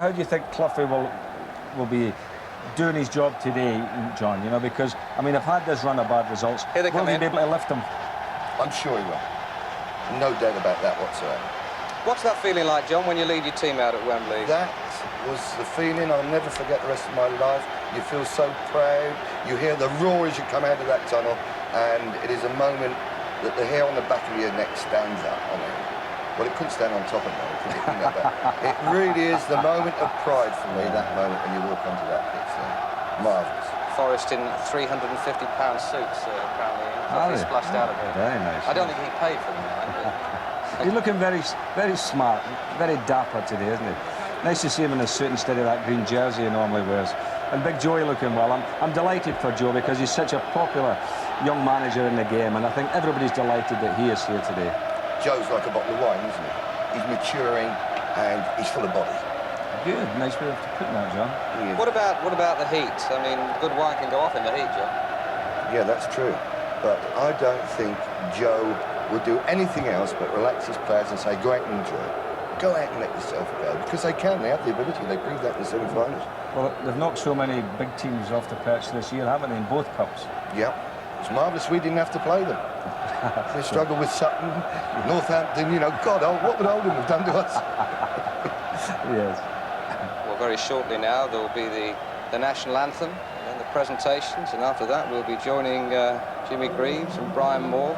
How do you think Cloughie will be doing his job today, John? You know, because, I mean, I've had this run of bad results. Here they come Will he be able to lift them? I'm sure he will. No doubt about that whatsoever. What's that feeling like, John, when you lead your team out at Wembley? That was the feeling I'll never forget the rest of my life. You feel so proud. You hear the roar as you come out of that tunnel, and it is a moment that the hair on the back of your neck stands up. I mean, well, it couldn't stand on top of me, could it? Never. It really is the moment of pride for me, that moment when you walk onto that pitch there. Marvellous. Forest in £350 suits, apparently. He splashed out of it. Very nice. I don't think he paid for them. He's looking very smart, very dapper today, isn't he? Nice to see him in a suit instead of that green jersey he normally wears. And Big Joey looking well. I'm delighted for Joe because he's such a popular young manager in the game, and I think everybody's delighted that he is here today. Joe's like a bottle of wine, isn't he? He's maturing and he's full of body. Good, nice way of putting that, John. What about the heat? I mean, good wine can go off in the heat, John. Yeah, that's true. But I don't think Joe would do anything else but relax his players and say, go out and enjoy it. Go out and let yourself go. Because they can, they have the ability. They proved that in the semi-finals. Well, they've knocked so many big teams off the perch this year, haven't they, in both cups? Yeah. It's marvellous we didn't have to play them. They struggled with Sutton, Northampton, you know, God, what would Oldham have done to us? Yes. Well, very shortly now, there will be the national anthem and the presentations, and after that we'll be joining Jimmy Greaves and Brian Moore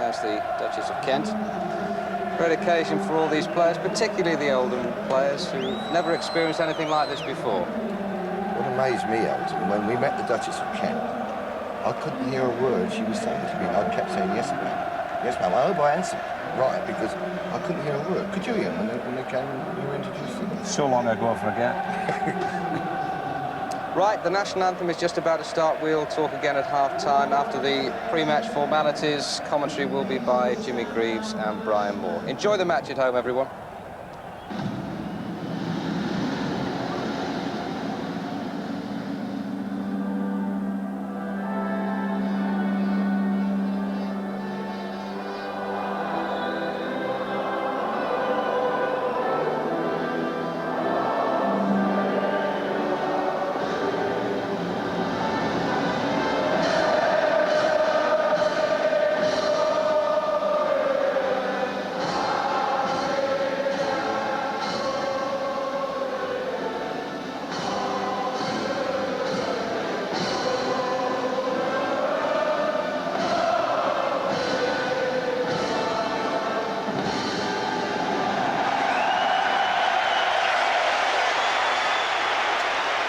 as the Duchess of Kent. Great occasion for all these players, particularly the Oldham players who've never experienced anything like this before. What amazed me, Elton, when we met the Duchess of Kent, I couldn't hear a word she was saying to me, and I kept saying, yes, ma'am. Yes, ma'am. I hope I answered right, because I couldn't hear a word. Could you hear them when they came and you were introduced to them? So long ago, I forget. Right, the national anthem is just about to start. We'll talk again at half-time. After the pre-match formalities, commentary will be by Jimmy Greaves and Brian Moore. Enjoy the match at home, everyone.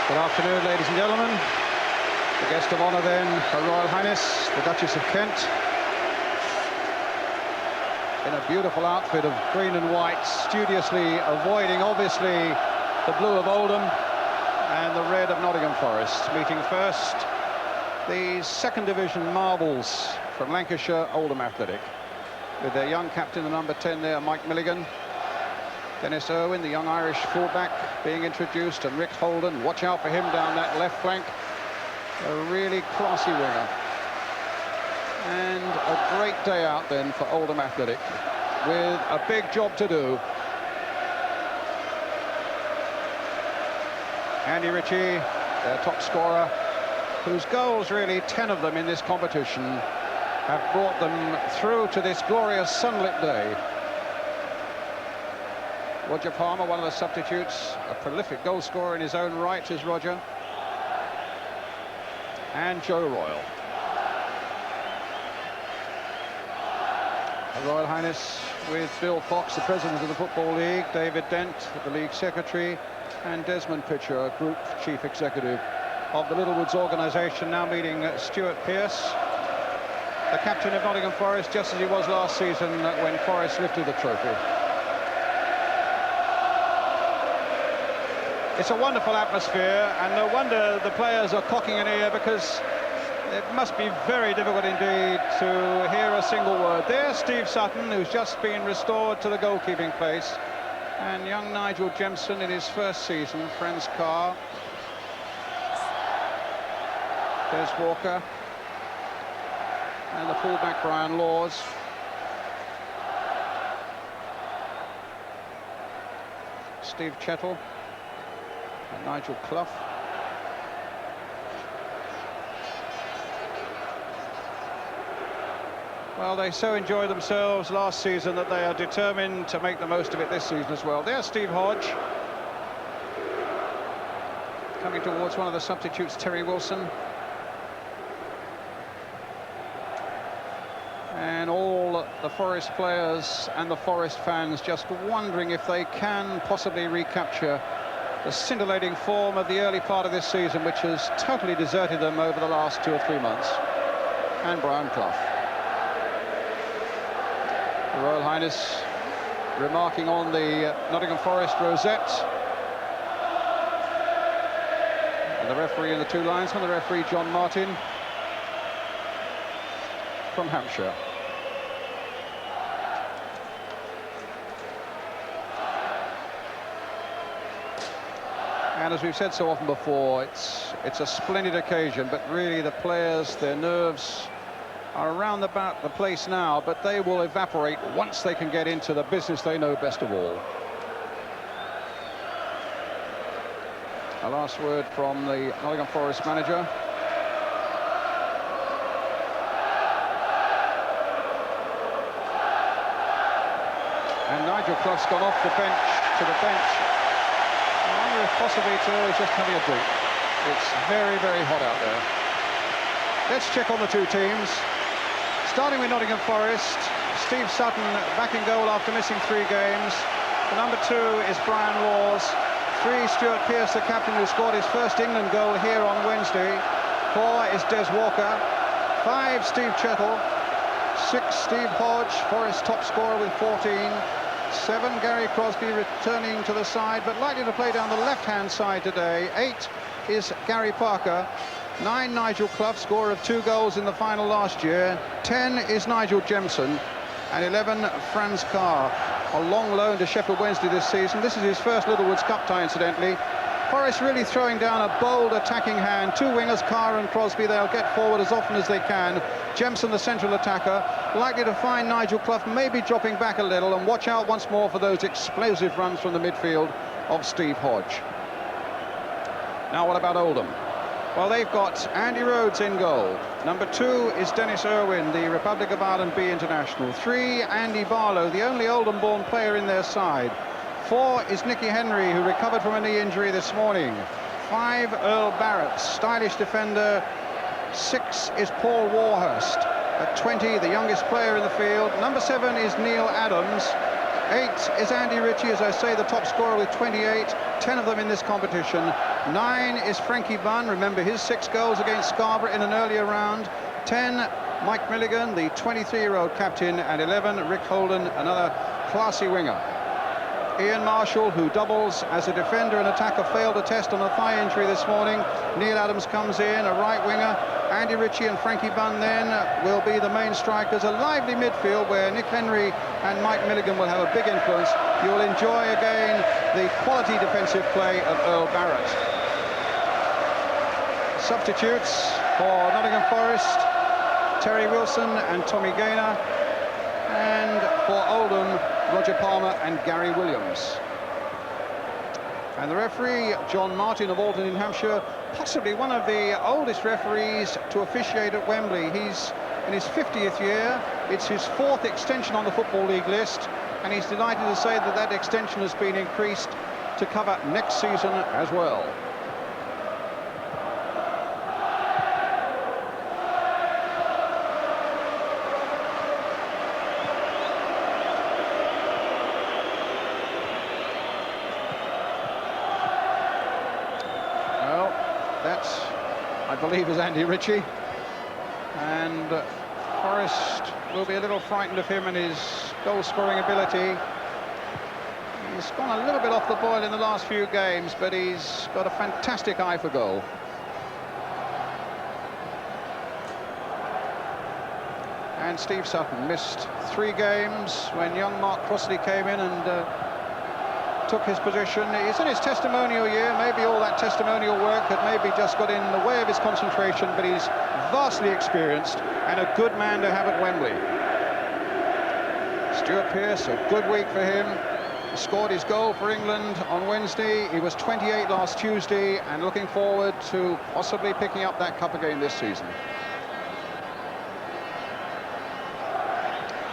Good afternoon, ladies and gentlemen. The guest of honour then, Her Royal Highness, the Duchess of Kent. In a beautiful outfit of green and white, studiously avoiding, obviously, the blue of Oldham and the red of Nottingham Forest. Meeting first, the second division marbles from Lancashire, Oldham Athletic. With their young captain, the number 10 there, Mike Milligan. Dennis Irwin, the young Irish fullback, being introduced, and Rick Holden. Watch out for him down that left flank. A really classy winger. And a great day out then for Oldham Athletic, with a big job to do. Andy Ritchie, their top scorer, whose goals, really 10 of them in this competition, have brought them through to this glorious sunlit day. Roger Palmer, one of the substitutes, a prolific goal scorer in his own right, is Roger. And Joe Royle. Her Royal Highness with Bill Fox, the President of the Football League, David Dent, the League Secretary, and Desmond Pitcher, Group Chief Executive of the Littlewoods organisation, now meeting Stuart Pearce, the captain of Nottingham Forest, just as he was last season when Forest lifted the trophy. It's a wonderful atmosphere, and no wonder the players are cocking an ear, because it must be very difficult indeed to hear a single word. There's Steve Sutton, who's just been restored to the goalkeeping place, and young Nigel Jemson in his first season, Franz Carr. There's Walker, and the fullback Brian Laws. Steve Chettle, And Nigel Clough. Well, they so enjoyed themselves last season that they are determined to make the most of it this season as well. There's Steve Hodge. Coming towards one of the substitutes, Terry Wilson. And all the Forest players and the Forest fans just wondering if they can possibly recapture the scintillating form of the early part of this season, which has totally deserted them over the last 2 or 3 months. And Brian Clough. The Royal Highness remarking on the Nottingham Forest rosette. And the referee in the 2 lines, the referee John Martin from Hampshire. And as we've said so often before, it's a splendid occasion, but really the players, their nerves are around about the place now, but they will evaporate once they can get into the business they know best of all. A last word from the Nottingham Forest manager. And Nigel Clough's gone off the bench to the bench. I wonder if possibly he's just having a drink. It's very, very hot out there. Let's check on the 2 teams. Starting with Nottingham Forest, Steve Sutton back in goal after missing 3 games. The number 2 is Brian Laws. 3, Stuart Pearce, the captain, who scored his first England goal here on Wednesday. 4 is Des Walker. 5, Steve Chettle. 6, Steve Hodge, Forest top scorer with 14. 7, Gary Crosby returning to the side, but likely to play down the left-hand side today. 8 is Gary Parker. 9, Nigel Clough, scorer of 2 goals in the final last year. 10 is Nigel Jemson. And 11, Franz Carr, a long loan to Sheffield Wednesday this season. This is his first Littlewoods Cup tie, incidentally. Forest really throwing down a bold attacking hand. 2 wingers, Carr and Crosby. They'll get forward as often as they can. Jemson, the central attacker, likely to find Nigel Clough maybe dropping back a little, and watch out once more for those explosive runs from the midfield of Steve Hodge. Now, what about Oldham? Well, they've got Andy Rhodes in goal. Number 2 is Dennis Irwin, the Republic of Ireland B international. 3, Andy Barlow, the only Oldham-born player in their side. 4 is Nicky Henry, who recovered from a knee injury this morning. 5, Earl Barrett, stylish defender. 6 is Paul Warhurst. At 20, the youngest player in the field. Number 7 is Neil Adams. 8 is Andy Ritchie, as I say, the top scorer with 28, 10 of them in this competition. 9 is Frankie Bunn, remember his 6 goals against Scarborough in an earlier round. 10, Mike Milligan, the 23-year-old captain, and 11, Rick Holden, another classy winger. Ian Marshall, who doubles as a defender and attacker, failed a test on a thigh injury this morning. Neil Adams comes in, a right winger. Andy Ritchie and Frankie Bunn then will be the main strikers. A lively midfield where Nick Henry and Mike Milligan will have a big influence. You'll enjoy again the quality defensive play of Earl Barrett. Substitutes for Nottingham Forest, Terry Wilson and Tommy Gaynor. And for Oldham, Roger Palmer and Gary Williams. And the referee, John Martin of Oldham in Hampshire, possibly one of the oldest referees to officiate at Wembley. He's in his 50th year. It's his 4th extension on the Football League list, and he's delighted to say that that extension has been increased to cover next season as well. I believe is Andy Ritchie, and Forest will be a little frightened of him and his goal-scoring ability. He's gone a little bit off the boil in the last few games, but he's got a fantastic eye for goal. And Steve Sutton missed 3 games when young Mark Crossley came in and took his position. He's in his testimonial year. Maybe all that testimonial work had maybe just got in the way of his concentration, but he's vastly experienced and a good man to have at Wembley. Stuart Pearce, a good week for him. scored his goal for England on Wednesday. He was 28 last Tuesday and looking forward to possibly picking up that cup again this season.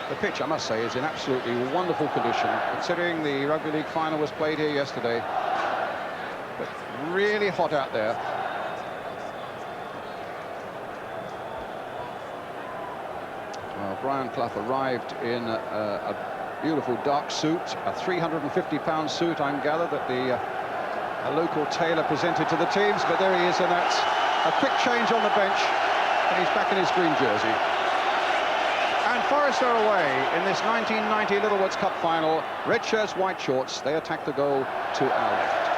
The pitch, I must say, is in absolutely wonderful condition, considering the Rugby League final was played here yesterday. But really hot out there. Well, Brian Clough arrived in a beautiful dark suit, a 350-pound suit, I'm gathered, that a local tailor presented to the teams. But there he is, and that's a quick change on the bench, and he's back in his green jersey. And Forest are away in this 1990 Littlewoods Cup final. Red shirts, white shorts. They attack the goal to our left.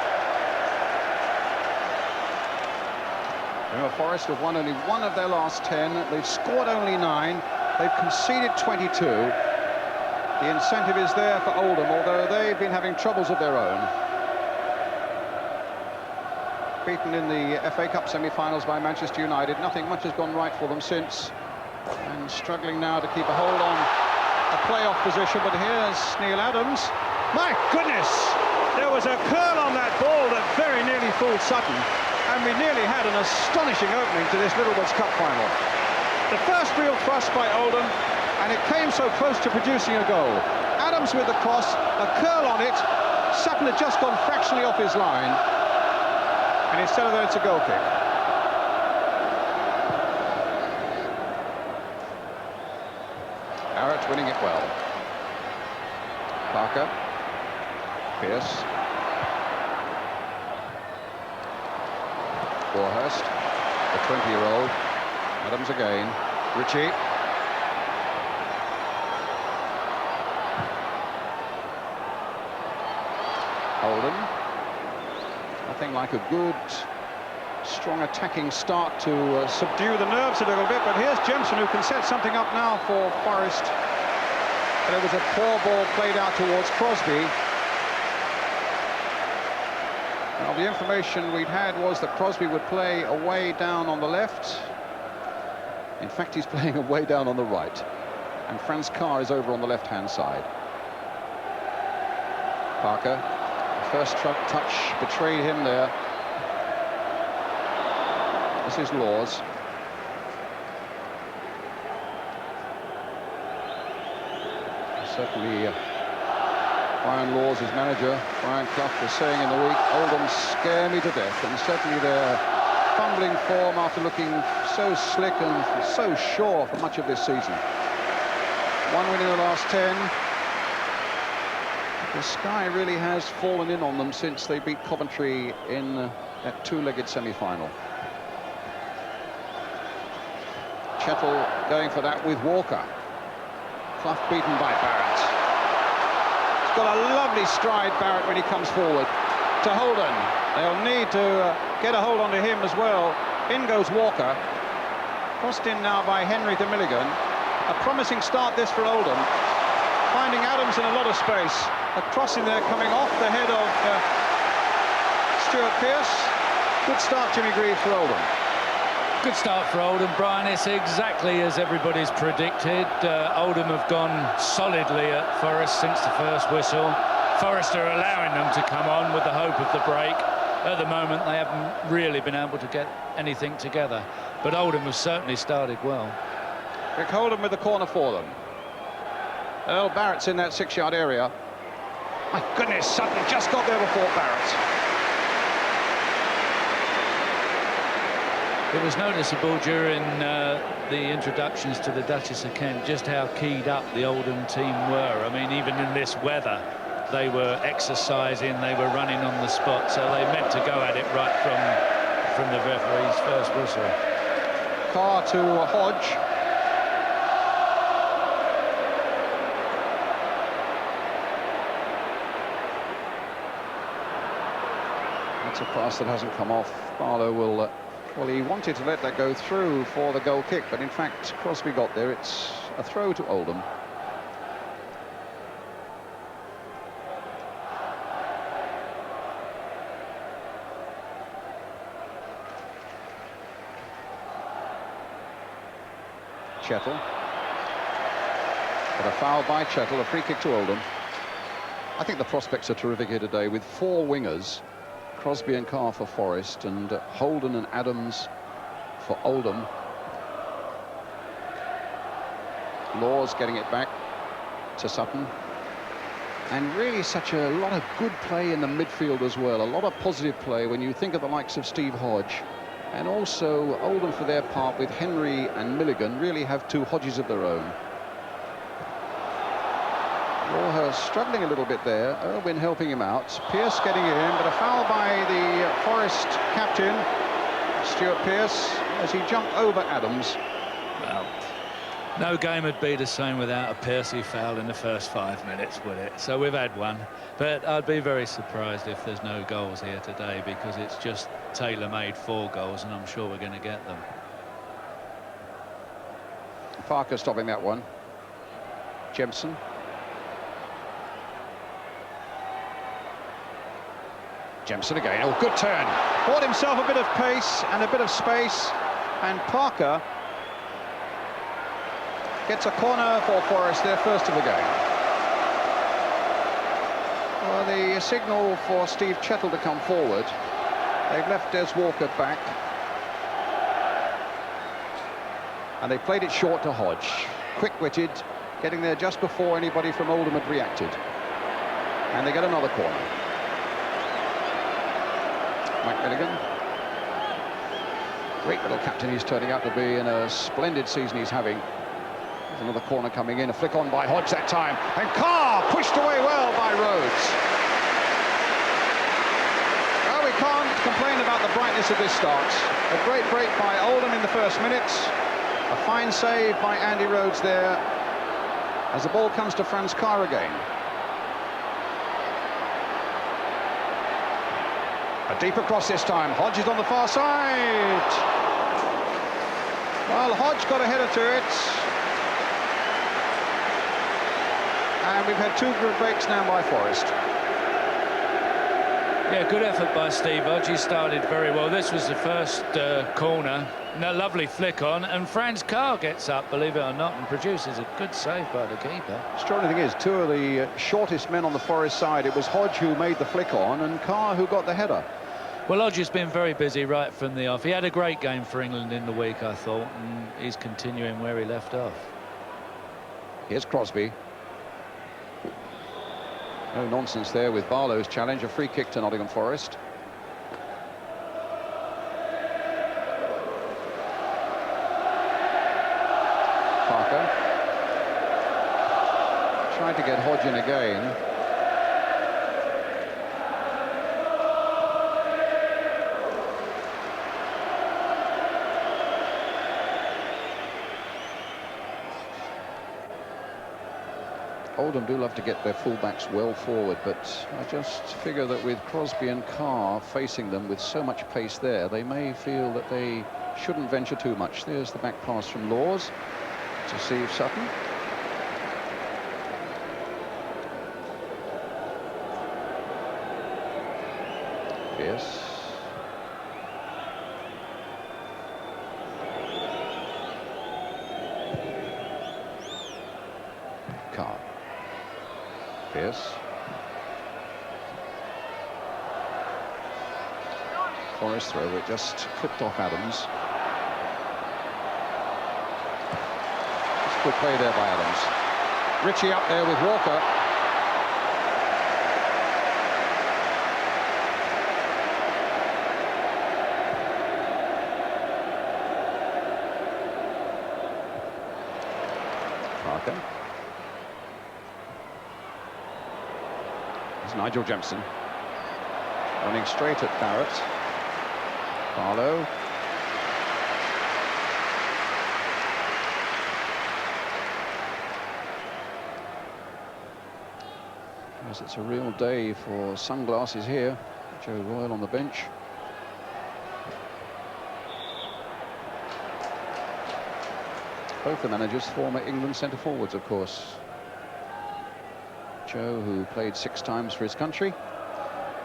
Remember, Forest have won only one of their last 10. They've scored only 9. They've conceded 22. The incentive is there for Oldham, although they've been having troubles of their own. Beaten in the FA Cup semi-finals by Manchester United. Nothing much has gone right for them since. And struggling now to keep a hold on a playoff position. But here's Neil Adams. My goodness! There was a curl on that ball that very nearly fooled Sutton. And we nearly had an astonishing opening to this Littlewoods Cup final. The first real thrust by Oldham, and it came so close to producing a goal. Adams with the cross, a curl on it. Sutton had just gone fractionally off his line. And instead of that, it's a goal kick. Barrett winning it well. Parker. Pearce. Warhurst, the 20-year-old. Adams again. Ritchie. Oldham. Nothing like a good, strong attacking start to subdue the nerves a little bit. But here's Jemson, who can set something up now for Forest. But it was a poor ball played out towards Crosby. Now, the information we'd had was that Crosby would play away down on the left. In fact, he's playing away down on the right. And Franz Carr is over on the left-hand side. Parker, the first touch betrayed him there. This is Laws. Certainly, Brian Laws, his manager, Brian Clough, was saying in the week, Oldham scare me to death. And certainly their fumbling form after looking so slick and so sure for much of this season. 1 win in the last 10. The sky really has fallen in on them since they beat Coventry in that two-legged semi-final. Chettle going for that with Walker. Clough beaten by Barrett. He's got a lovely stride, Barrett, when he comes forward to Holden. They'll need to get a hold onto him as well. In goes Walker. Crossed in now by Henry to Milligan. A promising start this for Oldham. Finding Adams in a lot of space. A crossing there coming off the head of Stuart Pearce. Good start, Jimmy Greaves, for Oldham. Good start for Oldham, Brian. It's exactly as everybody's predicted. Oldham have gone solidly at Forest since the first whistle. Forest are allowing them to come on with the hope of the break. At the moment, they haven't really been able to get anything together. But Oldham have certainly started well. Rick Oldham with the corner for them. Earl Barrett's in that 6-yard area. My goodness, Sutton just got there before Barrett. It was noticeable during the introductions to the Duchess of Kent just how keyed up the Oldham team were. I mean, even in this weather, they were exercising, they were running on the spot, so they meant to go at it right from the referee's first whistle. Carr to Hodge. That's a pass that hasn't come off. Barlow will... well, he wanted to let that go through for the goal kick, but in fact, Crosby got there. It's a throw to Oldham. Chettle. But a foul by Chettle, a free kick to Oldham. I think the prospects are terrific here today with 4 wingers, Crosby and Carr for Forest, and Holden and Adams for Oldham. Laws getting it back to Sutton. And really such a lot of good play in the midfield as well. A lot of positive play when you think of the likes of Steve Hodge. And also Oldham, for their part, with Henry and Milligan, really have 2 Hodges of their own. Lawhurst struggling a little bit there. Irwin helping him out. Pearce getting in, but a foul by the Forest captain, Stuart Pearce, as he jumped over Adams. Well, no game would be the same without a Piercy foul in the first 5 minutes, would it? So we've had one, but I'd be very surprised if there's no goals here today, because it's just tailor-made 4 goals, and I'm sure we're going to get them. Parker stopping that one. Jemson. Jemson again. Oh, good turn. Bought himself a bit of pace and a bit of space, and Parker gets a corner for Forest, their first of the game. Well, the signal for Steve Chettle to come forward. They've left Des Walker back, and they played it short to Hodge. Quick-witted, getting there just before anybody from Oldham had reacted. And they get another corner. Mike Milligan. Great little captain he's turning out to be, in a splendid season he's having. There's another corner coming in, a flick on by Hodge that time. And Carr pushed away well by Rhodes. Well, we can't complain about the brightness of this start. A great break by Oldham in the first minutes. A fine save by Andy Rhodes there, as the ball comes to Franz Carr again. A deep across this time. Hodge is on the far side. Well, Hodge got a header to it. And we've had 2 good breaks now by Forest. Yeah, good effort by Steve Hodge. He started very well. This was the first corner. A lovely flick on, and Franz Carr gets up, believe it or not, and produces a good save by the keeper. Extraordinary thing is, 2 of the shortest men on the Forest side. It was Hodge who made the flick on, and Carr who got the header. Well, Hodge has been very busy right from the off. He had a great game for England in the week, I thought, and he's continuing where he left off. Here's Crosby. No nonsense there with Barlow's challenge. A free kick to Nottingham Forest. Parker tried to get Hodge in again. Oldham do love to get their fullbacks well forward, but I just figure that with Crosby and Carr facing them with so much pace there, they may feel that they shouldn't venture too much. There's the back pass from Laws to Steve Sutton. Pierce. Carr. Pierce. Forest throw that just clipped off Adams. It's good play there by Adams. Ritchie up there with Walker. Parker. Nigel Jemson running straight at Barrett. Barlow. Yes, it's a real day for sunglasses here. Joe Royal on the bench. Both the managers former England centre forwards, of course. Joe, who played 6 times for his country,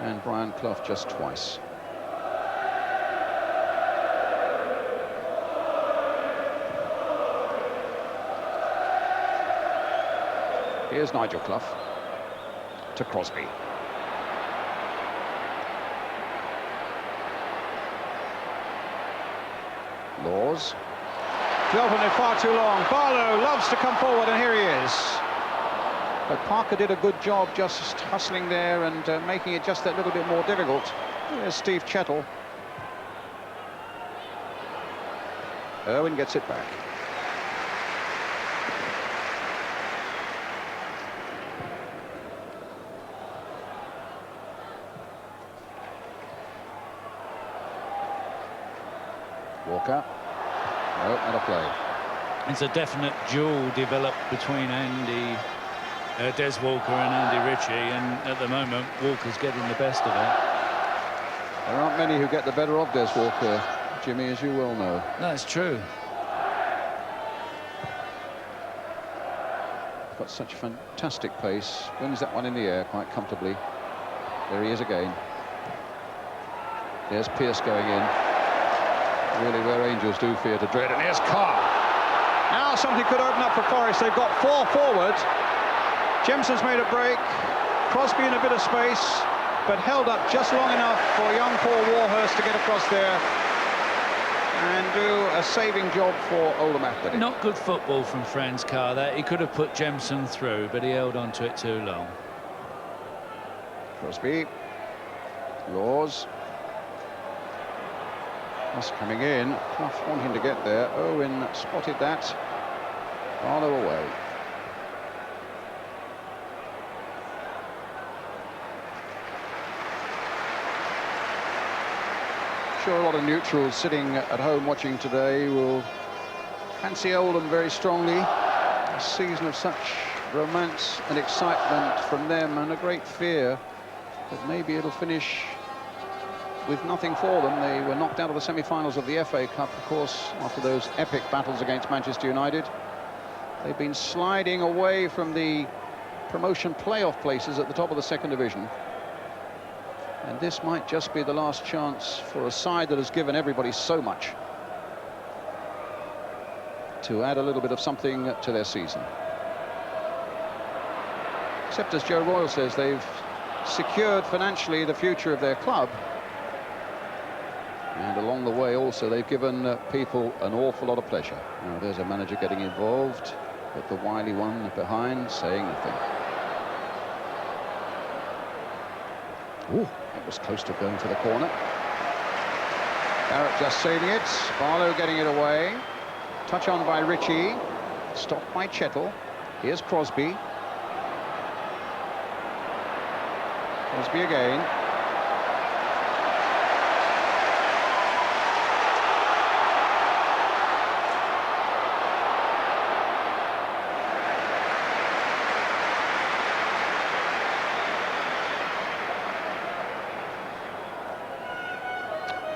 and Brian Clough just twice. Here's Nigel Clough. to Crosby. Laws. Dealt on it far too long. Barlow loves to come forward, and here he is. But Parker did a good job just hustling there and making it just that little bit more difficult. There's Steve Chettle. Irwin gets it back. Walker. No, not a play. It's a definite duel developed between Des Walker and Andy Ritchie, and at the moment Walker's getting the best of it. There aren't many who get the better of Des Walker, Jimmy, as you well know. That's true. Got such fantastic pace. Wins that one in the air quite comfortably. There he is again. There's Pearce going in. Really where angels do fear to dread. And here's Carr. Now something could open up for Forest. They've got 4 forward. Jemson's made a break. Crosby in a bit of space, but held up just long enough for young Paul Warhurst to get across there and do a saving job for Oldham Athletic. Not good football from Franz Carr there. He could have put Jemson through, but he held on to it too long. Crosby. Laws. That's coming in. Clough wanting to get there. Owen spotted that. Barlow away. Sure, a lot of neutrals sitting at home watching today will fancy Oldham very strongly. A season of such romance and excitement from them, and a great fear that maybe it'll finish with nothing for them. They were knocked out of the semi-finals of the FA Cup, of course, after those epic battles against Manchester United. They've been sliding away from the promotion playoff places at the top of the second division. And this might just be the last chance for a side that has given everybody so much to add a little bit of something to their season. Except, as Joe Royle says, they've secured financially the future of their club. And along the way also they've given people an awful lot of pleasure. Now there's a manager getting involved, but the wily one behind saying nothing. Ooh, it was close to going for the corner. Barrett just saving it. Barlow getting it away. Touch on by Ritchie. Stopped by Chettle. Here's Crosby. Crosby again.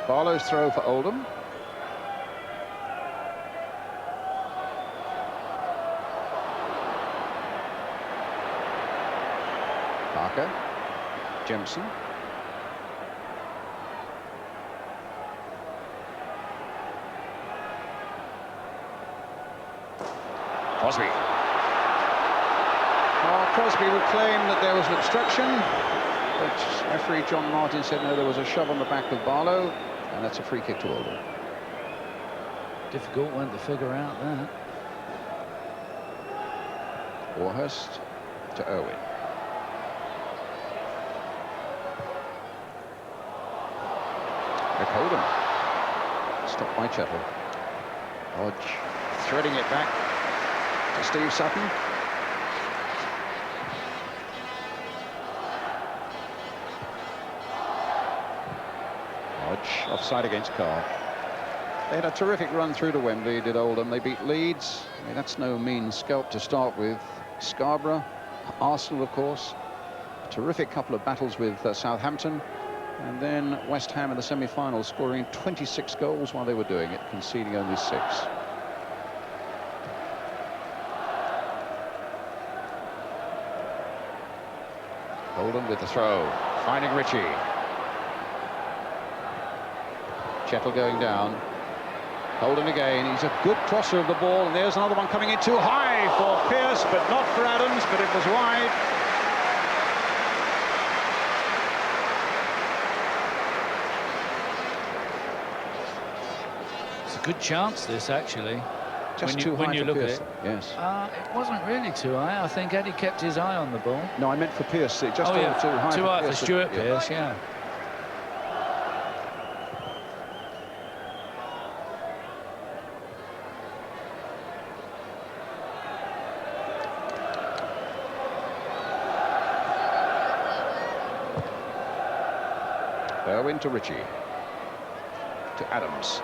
Barlow's throw for Oldham. Parker. Jemson. Crosby. Crosby would claim that there was an obstruction, but referee John Martin said no, there was a shove on the back of Barlow, and that's a free kick to Oldham. Difficult one to figure out that. Warhurst to Irwin. Rick Oldham. Stopped by Chettle. Hodge threading it back to Steve Sutton. Hodge offside against Carr. They had a terrific run through to Wembley, did Oldham. They beat Leeds. I mean, that's no mean scalp to start with. Scarborough, Arsenal, of course. A terrific couple of battles with Southampton. And then West Ham in the semi-finals, scoring 26 goals while they were doing it, conceding only 6. Oldham with the throw, finding Ritchie. Chettle going down. Holden again. He's a good crosser of the ball, and there's another one coming in too high for Pearce, but not for Adams, but it was wide. It's a good chance, this, actually. Just too high when you for look Pearce. at it. Yes. It wasn't really too high. I think Eddie kept his eye on the ball. No, I meant for Pearce. It just Oh, yeah. too high Too high for Pearce. Stuart Pearce, yeah. Irwin to Ritchie. To Adams.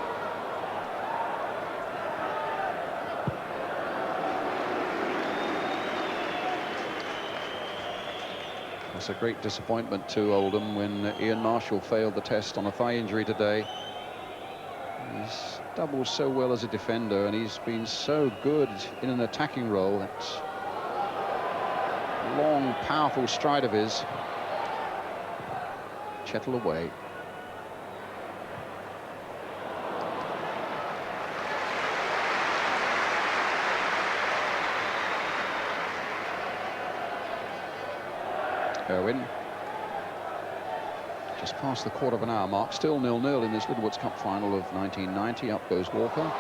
It's a great disappointment to Oldham when Ian Marshall failed the test on a thigh injury today. He's doubled so well as a defender, and he's been so good in an attacking role. That long, powerful stride of his. Chettle away. Irwin. Just past the quarter of an hour mark. Still 0-0 in this Littlewoods Cup final of 1990. Up goes Walker.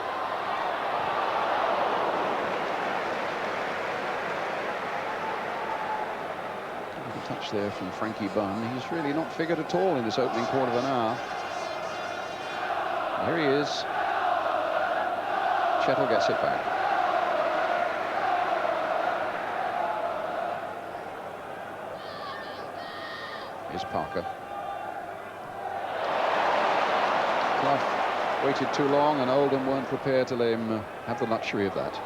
Touch there from Frankie Bunn. He's really not figured at all in this opening quarter of an hour. Here he is. Chettle gets it back. Here's Parker. Clough waited too long, and Oldham weren't prepared to let him have the luxury of that.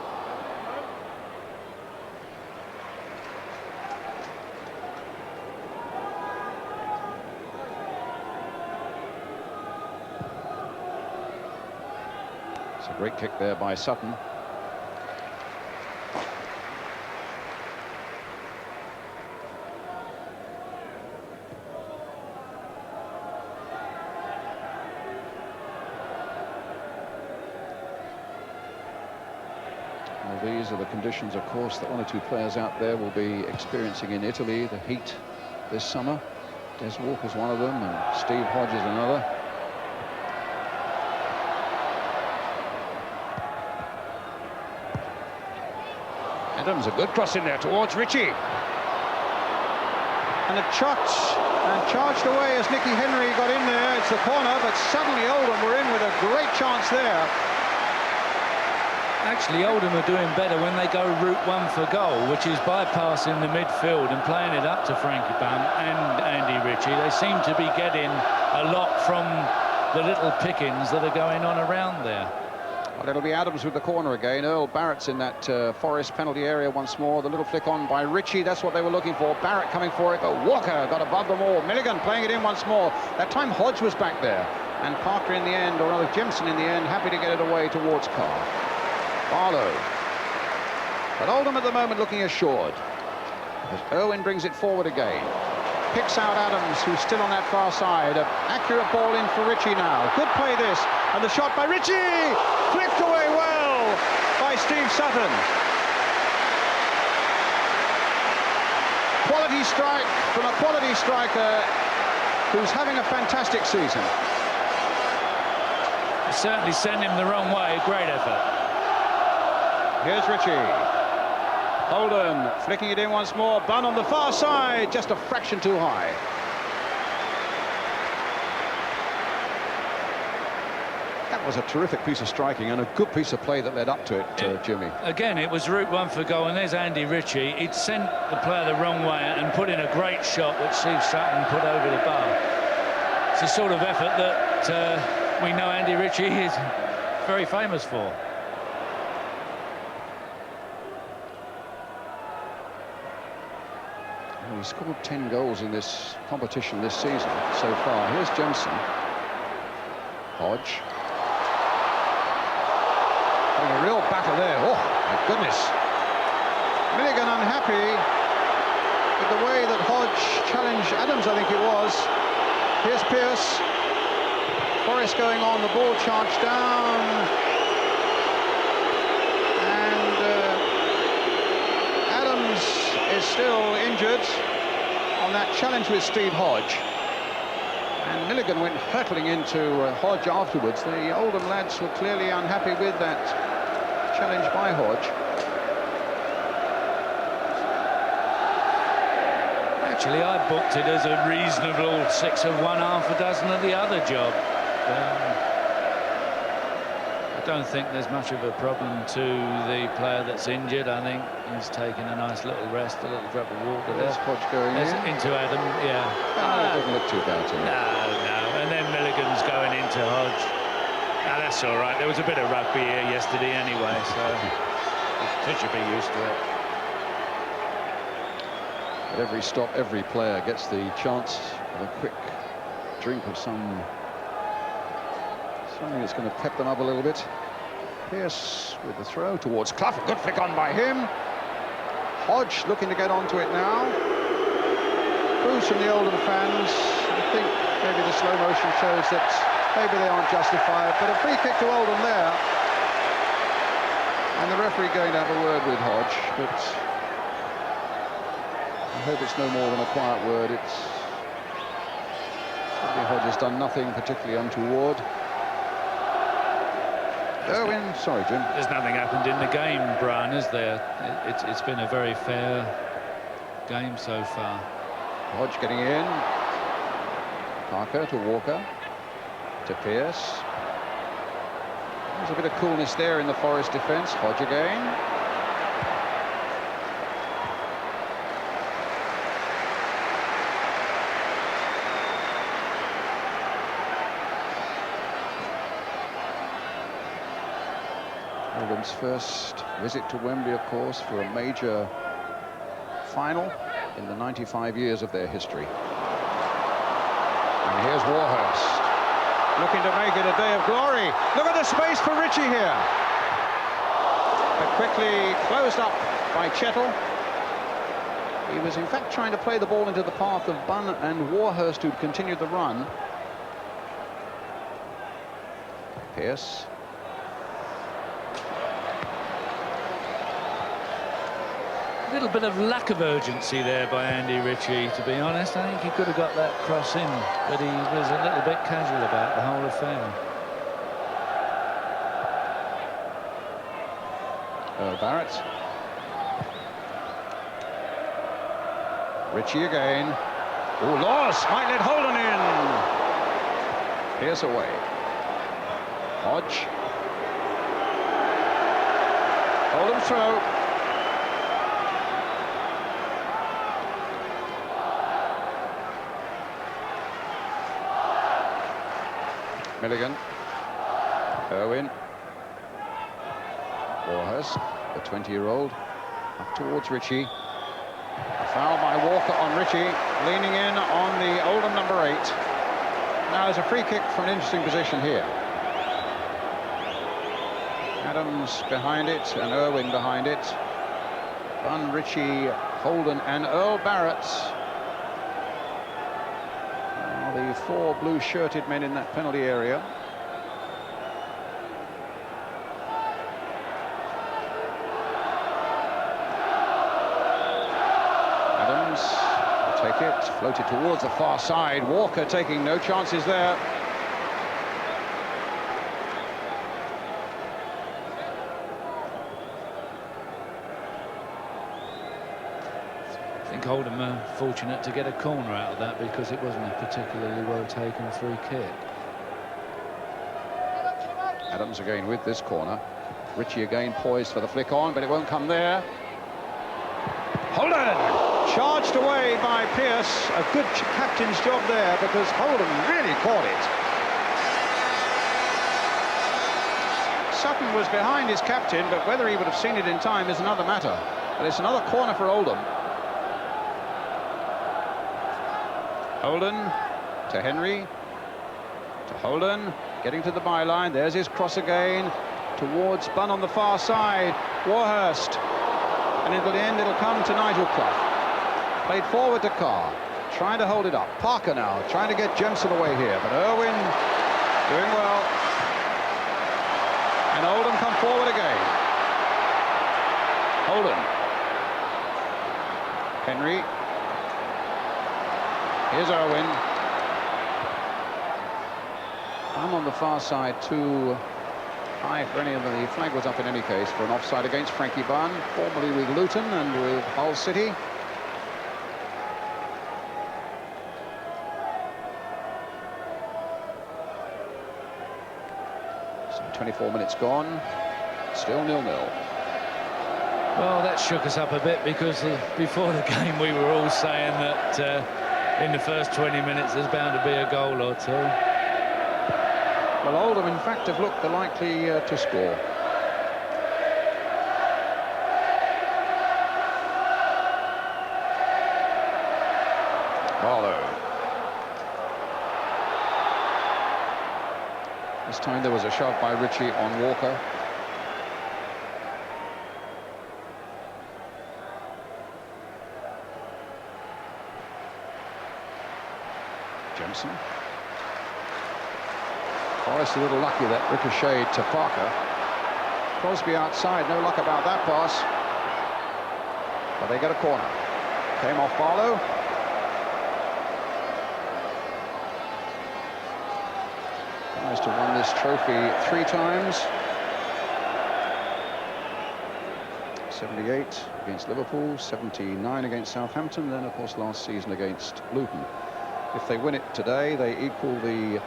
Great kick there by Sutton. Well, these are the conditions, of course, that one or two players out there will be experiencing in Italy. The heat this summer. Des Walker's one of them, and Steve Hodge is another. Adams, a good cross in there towards Ritchie. And a shot, and charged away as Nicky Henry got in there. It's the corner, but suddenly Oldham were in with a great chance there. Actually, Oldham are doing better when they go route one for goal, which is bypassing the midfield and playing it up to Frankie Bunn and Andy Ritchie. They seem to be getting a lot from the little pickings that are going on around there. Well, it'll be Adams with the corner again. Earl Barrett's in that Forest penalty area once more. The little flick on by Ritchie, that's what they were looking for. Barrett coming for it, but Walker got above them all. Milligan playing it in once more. That time Hodge was back there. And Parker in the end, or rather Jimson in the end, happy to get it away towards Carr. Barlow. But Oldham at the moment looking assured. As Irwin brings it forward again. Picks out Adams, who's still on that far side. An accurate ball in for Ritchie now. Good play this. And the shot by Ritchie! Flicked away well by Steve Sutton. Quality strike from a quality striker who's having a fantastic season. Certainly sent him the wrong way. Great effort. Here's Ritchie. Oldham flicking it in once more. Bunn on the far side, just a fraction too high. That was a terrific piece of striking and a good piece of play that led up to it, Jimmy. Again, it was route one for goal, and there's Andy Ritchie. He'd sent the player the wrong way and put in a great shot, which Steve Sutton put over the bar. It's the sort of effort that we know Andy Ritchie is very famous for. Well, he scored 10 goals in this competition this season so far. Here's Jimson. Hodge. Having a real battle there. Oh, my goodness. Milligan unhappy with the way that Hodge challenged Adams, I think it was. Here's Pearce. Forest going on, the ball charged down. And Adams is still injured on that challenge with Steve Hodge. And and Milligan went hurtling into Hodge afterwards. The Oldham lads were clearly unhappy with that challenge by Hodge. Actually, I booked it as a reasonable 6 of one, half a dozen of the other job. I don't think there's much of a problem to the player that's injured. I think he's taking a nice little rest, a little drop of water there. Hodge going Into Adam, yeah. It doesn't look too bad to me. No. And then Milligan's going into Hodge. That's all right. There was a bit of rugby here yesterday anyway, so he should be used to it. At every stop, every player gets the chance of a quick drink of something that's going to pep them up a little bit. Pearce with the throw towards Clough. A good flick on by him. Hodge looking to get onto it now. Boos from the Oldham fans. I think maybe the slow motion shows that maybe they aren't justified, but a free kick to Oldham there. And the referee going to have a word with Hodge, but I hope it's no more than a quiet word. It's certainly Hodge has done nothing particularly untoward. Irwin, sorry, Jim. There's nothing happened in the game, Brian, is there? It's been a very fair game so far. Hodge getting in. Parker to Walker. To Pearce. There's a bit of coolness there in the Forest defence. Hodge again. Oldham's first visit to Wembley, of course, for a major final in the 95 years of their history. And here's Warhurst, looking to make it a day of glory. Look at the space for Ritchie here. But quickly closed up by Chettle. He was in fact trying to play the ball into the path of Bunn and Warhurst, who'd continued the run. Pearce. A little bit of lack of urgency there by Andy Ritchie, to be honest. I think he could have got that cross in, but he was a little bit casual about the whole affair. Barrett. Ritchie again. Oh, Laws might let Holden in. Pearce away. Hodge. Oldham throw. Milligan. Irwin. Warhurst, the 20-year-old, up towards Ritchie. A foul by Walker on Ritchie, leaning in on the Oldham number 8. Now there's a free kick from an interesting position here. Adams behind it and Irwin behind it. Bunn, Ritchie, Holden and Earl Barrett are the 4 blue-shirted men in that penalty area. Take it, floated towards the far side. Walker taking no chances there. I think Oldham are fortunate to get a corner out of that, because it wasn't a particularly well taken free kick. Adams again with this corner. Ritchie again poised for the flick on, but it won't come there. Holden! Charged away by Pearce. A good captain's job there, because Holden really caught it. Sutton was behind his captain, but whether he would have seen it in time is another matter. But it's another corner for Oldham. Holden to Henry. To Holden. Getting to the byline. There's his cross again. Towards Bunn on the far side. Warhurst. And in the end, it'll come to Nigel Clough. Played forward to Carr, trying to hold it up. Parker now, trying to get Jemson away here, but Irwin doing well. And Oldham come forward again. Holden. Henry. Here's Irwin. I'm on the far side too high for any of them. The flag was up in any case for an offside against Frankie Bunn, formerly with Luton and with Hull City. So 24 minutes gone, still 0-0. Well, that shook us up a bit because before the game we were all saying that in the first 20 minutes there's bound to be a goal or two. Well, Oldham, in fact, have looked the likely to score. Barlow. This time there was a shove by Ritchie on Walker. Jensen. Forest a little lucky that ricocheted to Parker. Crosby outside, no luck about that pass. But they get a corner. Came off Barlow. Tries to win this trophy 3 times. 78 against Liverpool, 79 against Southampton, then of course last season against Luton. If they win it today, they equal the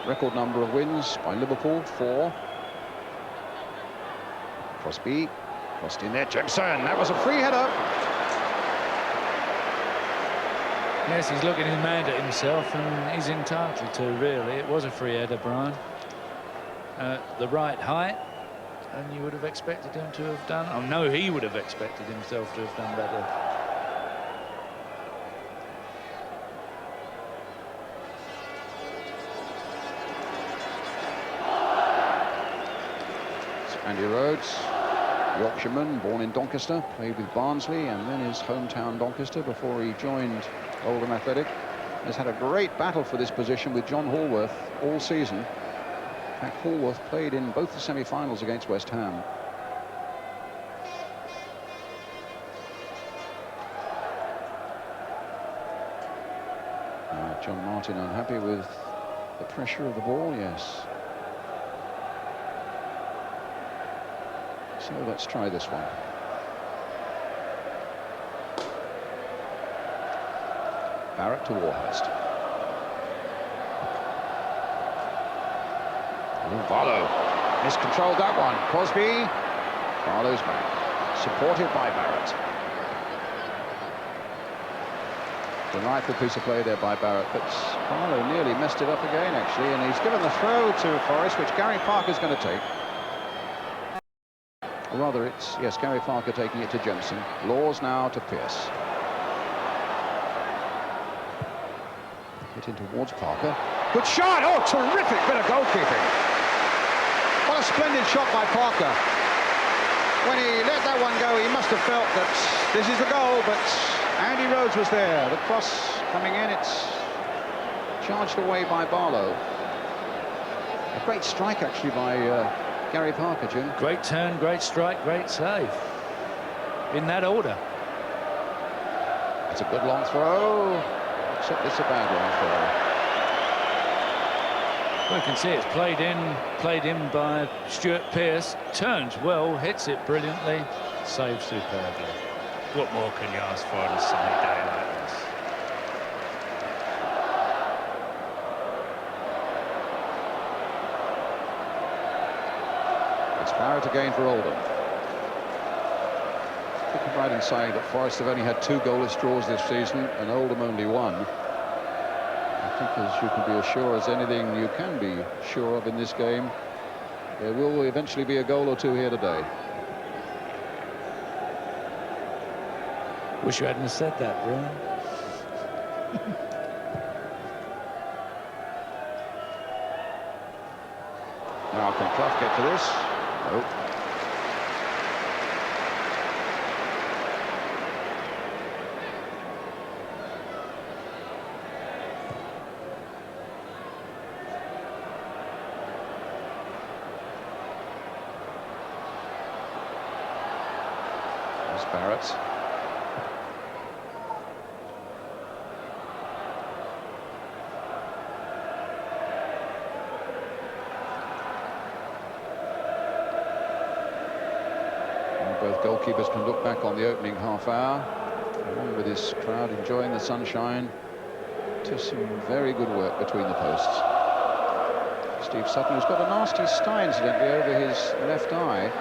record number of wins by Liverpool, 4. Crosby, crossed in there, Jemson, that was a free header. Yes, he's looking his man at himself, and he's entitled to, really. It was a free header, Brian. The right height, and you would have expected him to have done. Oh, no, he would have expected himself to have done better. Andy Rhodes, Yorkshireman, born in Doncaster, played with Barnsley and then his hometown Doncaster before he joined Oldham Athletic. Has had a great battle for this position with John Hallworth all season. In fact, Hallworth played in both the semi-finals against West Ham. John Martin unhappy with the pressure of the ball, yes. So let's try this one. Barrett to Warhurst. Barlow miscontrolled that one. Crosby. Barlow's back. Supported by Barrett. Delightful piece of play there by Barrett, but Barlow nearly messed it up again, actually, and he's given the throw to Forest, which Gary Parker's going to take. Or rather, it's, yes, Gary Parker taking it to Jemson. Laws now to Pearce. Hit in towards Parker. Good shot! Oh, terrific bit of goalkeeping. What a splendid shot by Parker. When he let that one go, he must have felt that this is the goal, but Andy Rhodes was there. The cross coming in, it's charged away by Barlow. A great strike, actually, by Gary Parker, Jim. Great turn, great strike, great save. In that order. It's a good long throw, except it's a bad long throw. Well, you can see it's played in by Stuart Pearce. Turns well, hits it brilliantly, saves superbly. What more can you ask for on a sunny day like this? It's Barrett again for Oldham. I think I'm right in saying that Forest have only had 2 goalless draws this season and Oldham only 1. I think, as you can be as sure as anything you can be sure of in this game, there will eventually be a goal or 2 here today. Wish you hadn't said that, Brian. Now can Clough get to this? Nope. There's Barrett. both goalkeepers can look back on the opening half hour, along with his crowd enjoying the sunshine, to some very good work between the posts. Steve Sutton, who's got a nasty sty, incidentally, over his left eye.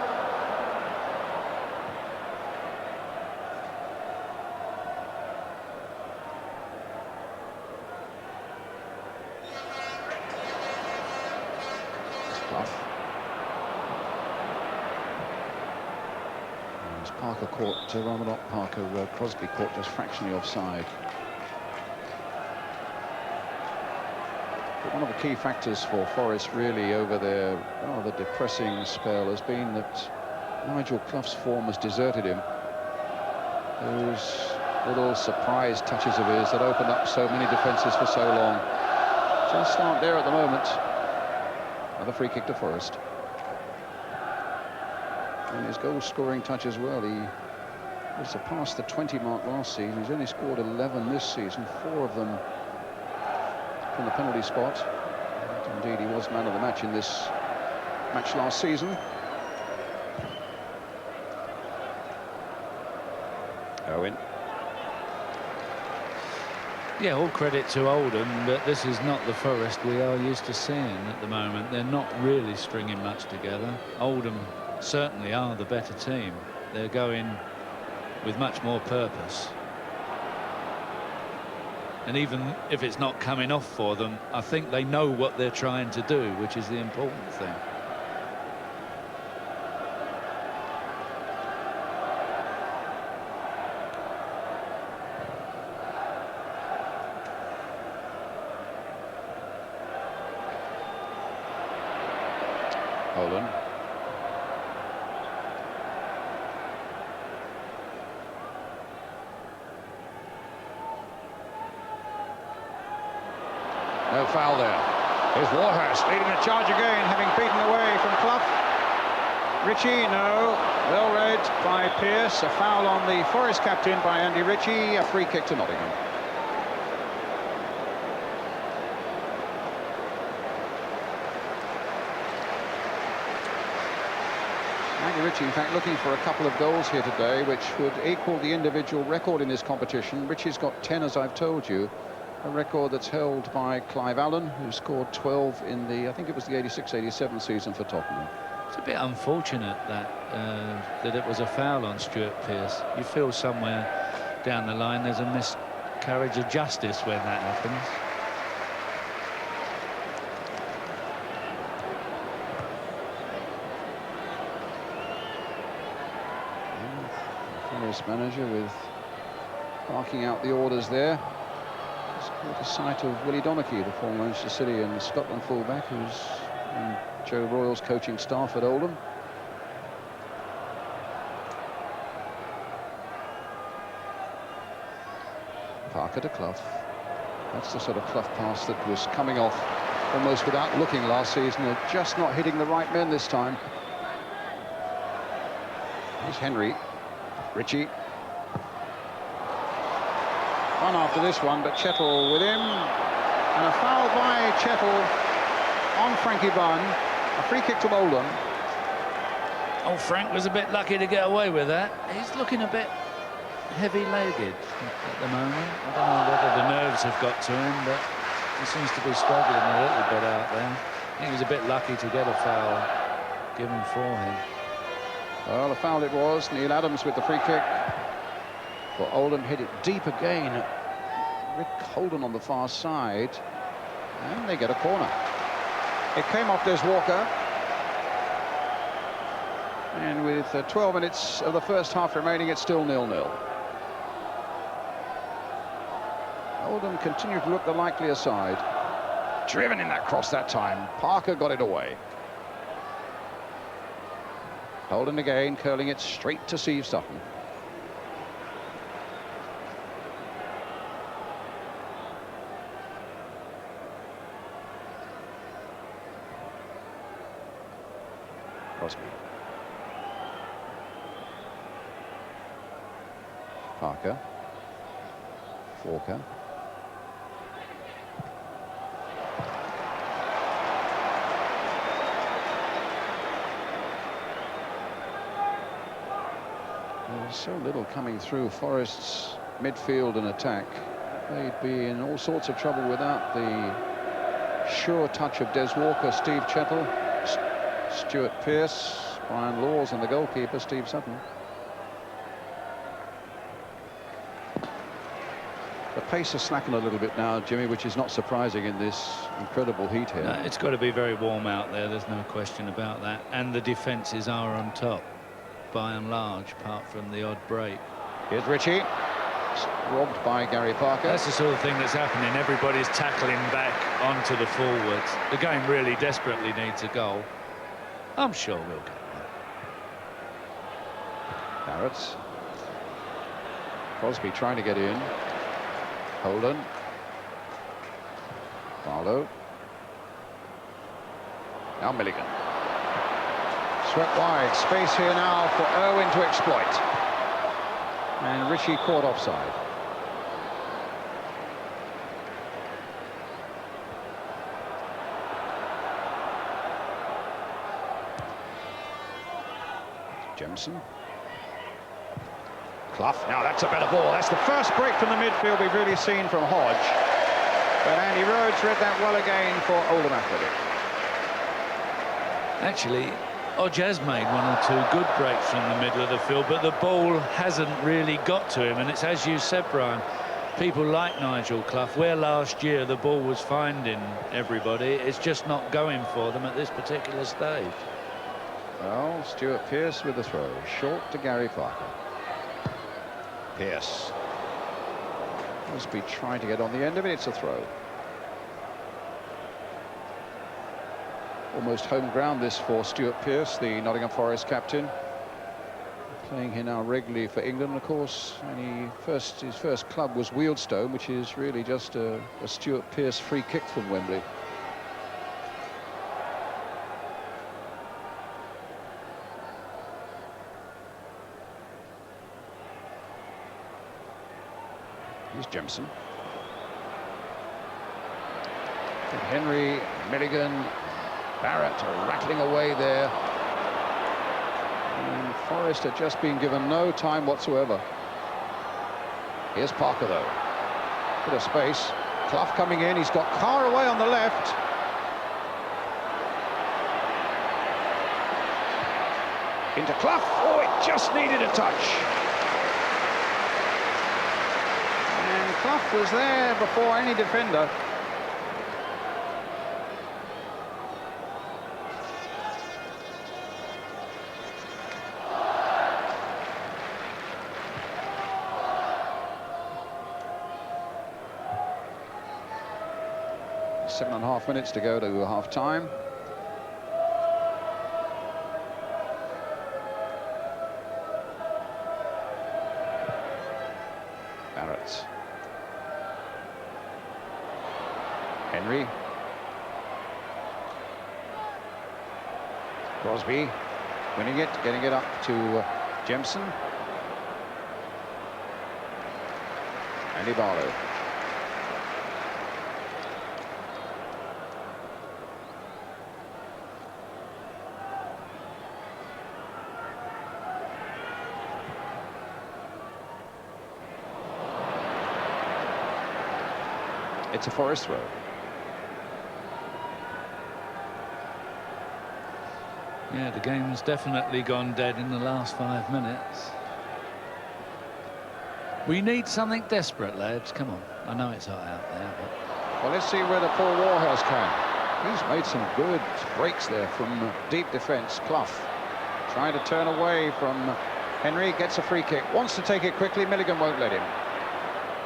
Parker caught, rather not Parker, Crosby caught just fractionally offside. But one of the key factors for Forest really over their rather depressing spell has been that Nigel Clough's form has deserted him. Those little surprise touches of his that opened up so many defences for so long just aren't there at the moment. Another free kick to Forest. And his goal-scoring touch as well. He was surpassed the 20 mark last season. He's only scored 11 this season, 4 of them from the penalty spot. And indeed, he was man of the match in this match last season. Owen. Yeah, all credit to Oldham, but this is not the Forest we are used to seeing at the moment. They're not really stringing much together. Oldham certainly are the better team. They're going with much more purpose. And even if it's not coming off for them, I think they know what they're trying to do, which is the important thing. Oldham. No foul there. Here's Warhurst leading the charge again, having beaten away from Clough. Ritchie, no. Well read by Pearce. A foul on the Forest captain by Andy Ritchie. A free kick to Nottingham. Andy Ritchie, in fact, looking for a couple of goals here today, which would equal the individual record in this competition. Ritchie's got 10, as I've told you. A record that's held by Clive Allen, who scored 12 in the, I think it was the 86-87 season for Tottenham. It's a bit unfortunate that that it was a foul on Stuart Pearce. You feel somewhere down the line there's a miscarriage of justice when that happens. Forest manager with barking out the orders there. Caught the sight of Willie Donachie, the former Manchester City and Scotland fullback, who's on Joe Royle's coaching staff at Oldham. Parker to Clough. That's the sort of Clough pass that was coming off almost without looking last season. They're just not hitting the right men this time. Here's Henry. Ritchie. One after this one, but Chettle with him. And a foul by Chettle on Frankie Bunn. A free kick to Oldham. Oh, Frank was a bit lucky to get away with that. He's looking a bit heavy-legged at the moment. I don't know whether the nerves have got to him, but he seems to be struggling a little bit out there. I think he was a bit lucky to get a foul given for him. Well, a foul it was. Neil Adams with the free kick. But Oldham hit it deep again. Rick Holden on the far side. And they get a corner. It came off Des Walker. And with 12 minutes of the first half remaining, it's still 0-0. Oldham continued to look the likelier side. Driven in that cross that time. Parker got it away. Holden again, curling it straight to Steve Sutton. Crosby. Parker. Walker. There's so little coming through Forest's midfield and attack. They'd be in all sorts of trouble without the sure touch of Des Walker, Steve Chettle, Stuart Pearce, Brian Laws, and the goalkeeper, Steve Sutton. The pace has slackened a little bit now, Jimmy, which is not surprising in this incredible heat here. No, it's got to be very warm out there, there's no question about that. And the defences are on top, by and large, apart from the odd break. Here's Ritchie, robbed by Gary Parker. That's the sort of thing that's happening. Everybody's tackling back onto the forwards. The game really desperately needs a goal. I'm sure we'll get one. Barrett. Crosby trying to get in. Holden. Barlow. Now Milligan. Swept wide. Space here now for Irwin to exploit. And Ritchie caught offside. Jemson. Clough. Now that's a better ball. That's the first break from the midfield we've really seen from Hodge. But Andy Rhodes read that well again for Oldham Athletic. Actually, Hodge has made one or two good breaks from the middle of the field, but the ball hasn't really got to him. And it's as you said, Brian, people like Nigel Clough, where last year the ball was finding everybody, it's just not going for them at this particular stage. Well, Stuart Pearce with the throw. Short to Gary Parker. Pearce. Must be trying to get on the end of it. It's a throw. Almost home ground this for Stuart Pearce, the Nottingham Forest captain. Playing here now regularly for England, of course. And his first club was Wealdstone, which is really just a Stuart Pearce free kick from Wembley. Here's Jemson. And Henry, Milligan, Barrett are rattling away there. And Forest had just been given no time whatsoever. Here's Parker, though. Bit of space. Clough coming in. He's got Carr away on the left. Into Clough. Oh, it just needed a touch. Clough was there before any defender. Seven and a half minutes to go to half time. Barrett. Henry. Crosby winning it, getting it up to Jemson. Andy Barlow. It's a Forest throw. Yeah, the game's definitely gone dead in the last 5 minutes. We need something desperate, lads. Come on. I know it's hot out there, but... Well, let's see whether Paul Warhurst can. He's made some good breaks there from deep defence. Clough trying to turn away from Henry. Gets a free kick. Wants to take it quickly. Milligan won't let him.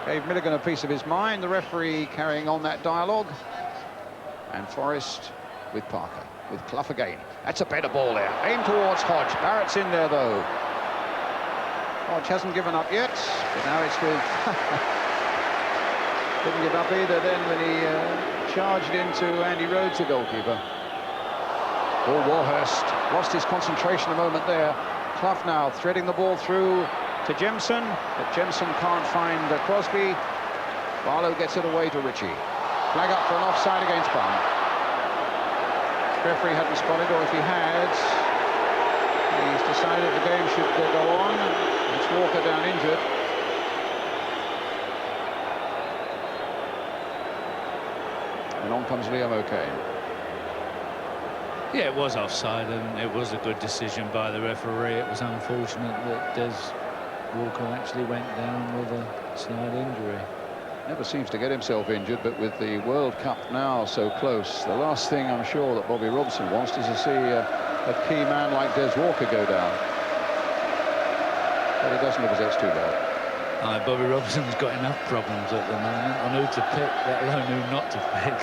Gave Milligan a piece of his mind. The referee carrying on that dialogue. And Forest with Parker. With Clough again. That's a better ball there. Aim towards Hodge. Barrett's in there, though. Hodge hasn't given up yet, but now it's with... Didn't give up either then when he charged into Andy Rhodes, the goalkeeper. Paul Warhurst lost his concentration a moment there. Clough now threading the ball through to Jemson, but Jemson can't find Crosby. Barlow gets it away to Ritchie. Flag up for an offside against Bun. Referee hadn't spotted, or if he had, He's decided the game should go on. It's Walker down injured. And on comes Liam O'Kane. Yeah, it was offside, and it was a good decision by the referee. It was unfortunate that Des Walker actually went down with a slight injury. Never seems to get himself injured, but with the World Cup now so close, the last thing I'm sure that Bobby Robson wants is to see a key man like Des Walker go down. But he doesn't look as though it's too bad. Bobby Robson's got enough problems at the moment on who to pick, let alone who not to pick.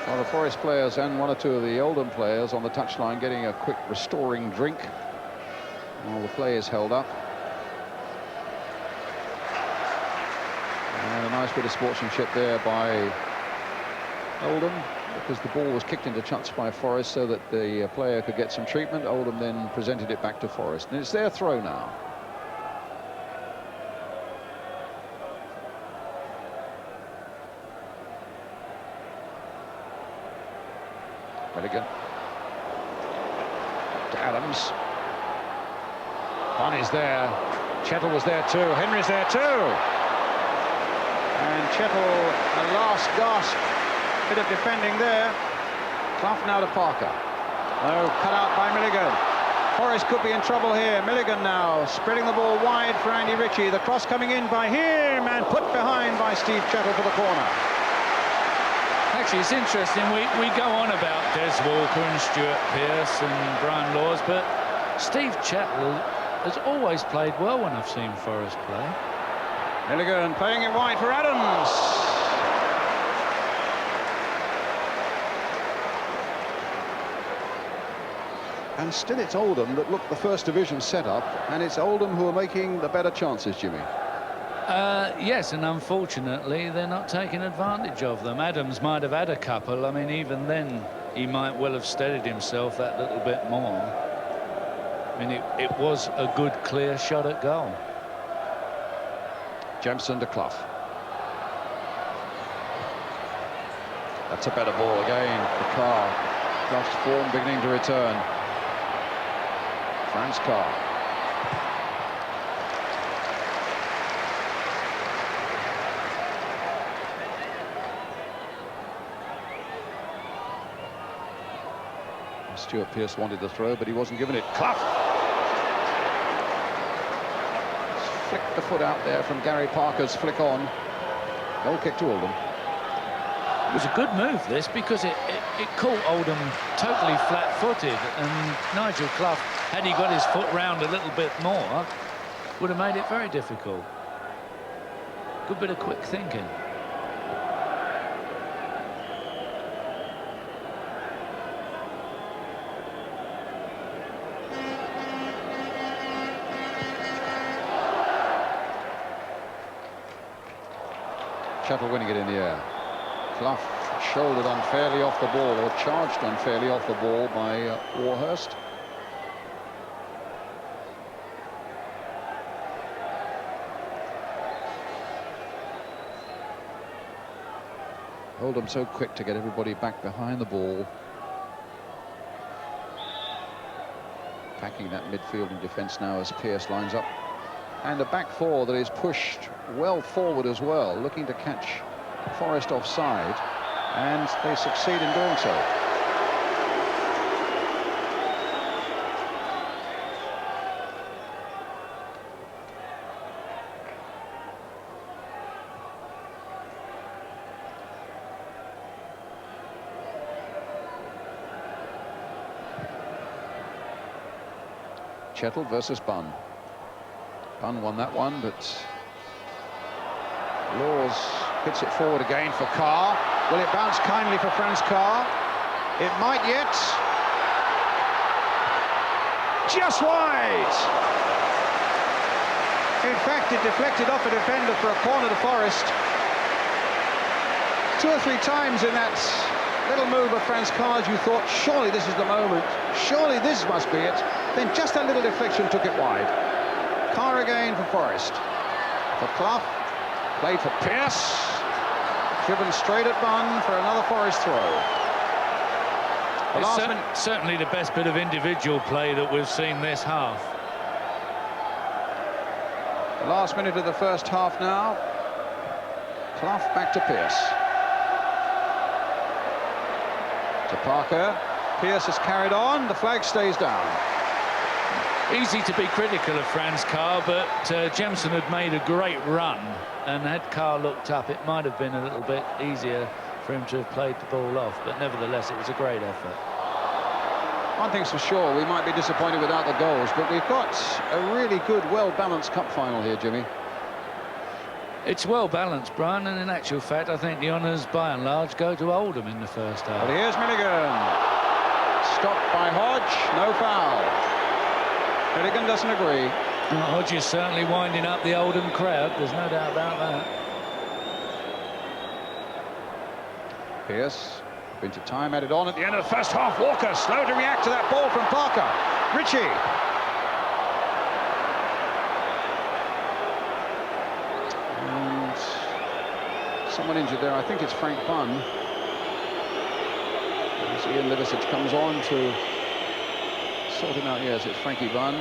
Well, the Forest players and one or two of the Oldham players on the touchline getting a quick restoring drink while the play is held up. And a nice bit of sportsmanship there by Oldham, because the ball was kicked into touch by Forest so that the player could get some treatment. Oldham then presented it back to Forest, and it's their throw now. Milligan to Adams. Bunn is there. Chettle was there too. Henry's there too. And Chettle, a last gasp bit of defending there. Clough now to Parker. Oh, cut out by Milligan. Forest could be in trouble here. Milligan now spreading the ball wide for Andy Ritchie. The cross coming in by him and put behind by Steve Chettle for the corner. Actually, it's interesting. We go on about Des Walker and Stuart Pearce and Brian Laws, but Steve Chettle has always played well when I've seen Forest play. Milligan playing it wide for Adams. And still it's Oldham that look the first division setup, and it's Oldham who are making the better chances, Jimmy. Yes, and unfortunately they're not taking advantage of them. Adams might have had a couple. I mean, even then he might well have steadied himself that little bit more. I mean, it was a good clear shot at goal. Jemson to Clough. That's a better ball again for Carr. Clough's form beginning to return. Franz Carr. Stuart Pearce wanted the throw, but he wasn't given it. Clough! Flicked the foot out there from Gary Parker's flick on. Goal kick to Oldham. It was a good move, this, because it caught Oldham totally flat-footed, and Nigel Clough, had he got his foot round a little bit more, would have made it very difficult. Good bit of quick thinking. Chettle winning it in the air. Clough shouldered unfairly off the ball, or charged unfairly off the ball by Warhurst. Oldham so quick to get everybody back behind the ball. Packing that midfield in defence now as Pearce lines up. And a back four that is pushed well forward as well, looking to catch Forest offside, and they succeed in doing so. Chettle versus Bunn. Bunn won that one, but Laws hits it forward again for Carr. Will it bounce kindly for Franz Carr? It might yet. Just wide! In fact, it deflected off a defender for a corner to Forest. 2 or 3 times in that little move of Franz Carr, you thought, surely this is the moment. Surely this must be it. Then just a little deflection took it wide. Carr again for Forest. For Clough. Played for Pearce. Driven straight at Bunn for another Forest throw. It's certainly the best bit of individual play that we've seen this half. The last minute of the first half now. Clough back to Pearce. To Parker. Pearce is carried on. The flag stays down. Easy to be critical of Franz Carr, but Jemson had made a great run, and had Carr looked up, it might have been a little bit easier for him to have played the ball off, but nevertheless, it was a great effort. One thing's for sure, we might be disappointed without the goals, but we've got a really good, well-balanced cup final here, Jimmy. It's well-balanced, Brian, and in actual fact, I think the honours, by and large, go to Oldham in the first half. Well, here's Milligan. Stopped by Hodge, no foul. Milligan doesn't agree. Well, Hodge is certainly winding up the Oldham crowd, there's no doubt about that. Pearce, been to time, added on at the end of the first half. Walker slow to react to that ball from Parker. Ritchie. And someone injured there, I think it's Frank Bunn. As Ian Liversidge comes on to sort him out. Yes, it's Frankie Bunn.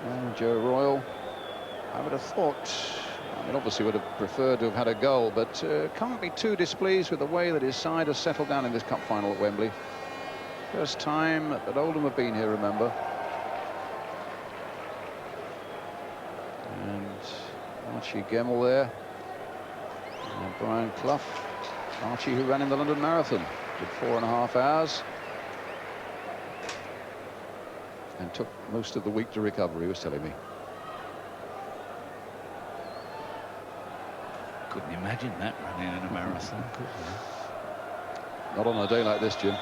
And Joe Royal, I would have thought, I mean, obviously would have preferred to have had a goal, but can't be too displeased with the way that his side has settled down in this cup final at Wembley. First time that Oldham have been here, remember. And Archie Gemmell there. And Brian Clough. Archie, who ran in the London Marathon, did 4.5 hours. And took most of the week to recover, he was telling me. Couldn't imagine that running in a marathon, could you? Not on a day like this, Jim.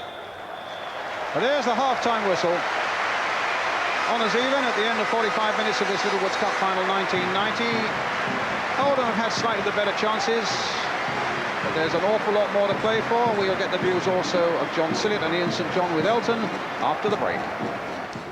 But there's the half-time whistle. Honours even at the end of 45 minutes of this Littlewoods Cup final 1990. Oldham have had slightly the better chances, but there's an awful lot more to play for. We'll get the views also of John Sillett and Ian St John with Elton after the break.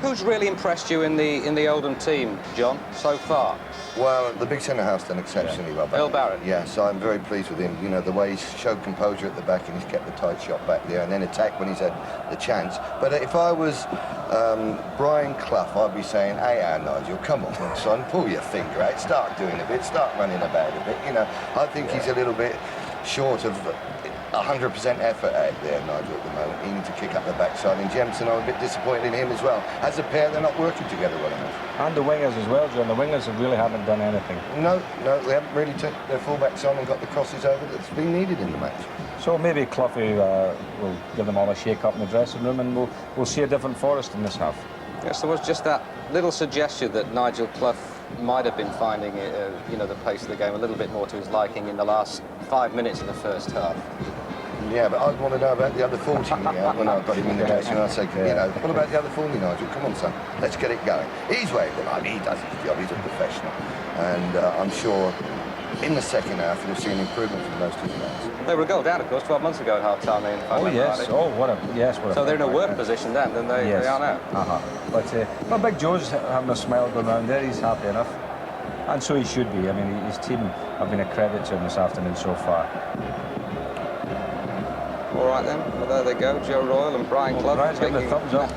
Who's really impressed you in the Oldham team, John, so far? Well, the big centre-half's done exceptionally well. Bill Barrett. Yeah, so I'm very pleased with him. You know, the way he's showed composure at the back and he's kept the tight shot back there and then attack when he's had the chance. But if I was Brian Clough, I'd be saying, hey, Nigel, come on, son, pull your finger out, start doing a bit, start running about a bit. You know, I think he's a little bit short of 100% effort out there, Nigel, at the moment. He needs to kick up the backside. And Jemson, I'm a bit disappointed in him as well. As a pair, they're not working together well enough. And the wingers as well, John. The wingers really haven't done anything. No, they haven't really taken their fullbacks on and got the crosses over that's been needed in the match. So maybe Clough will give them all a shake-up in the dressing room, and we'll see a different Forest in this half. Yes, there was just that little suggestion that Nigel Clough might have been finding, you know, the pace of the game a little bit more to his liking in the last 5 minutes of the first half. Yeah, but I'd want to know about the other 40 when I've got him in the dressing room. I'd say, you know, what about the other 40, Nigel? Come on, son, let's get it going. He's waved them up, he does his job, he's a professional. And I'm sure in the second half you'll see an improvement from those two players. They were a goal down, of course, 12 months ago at half-time. Oh, yes. Oh, what a... So they're in a worse position then than they are now. But Big Joe's having a smile going around there. He's happy enough. And so he should be. I mean, his team have been a credit to him this afternoon so far. All right, then. Well, there they go. Joe Royal and Brian Clough. Brian's getting the thumbs up.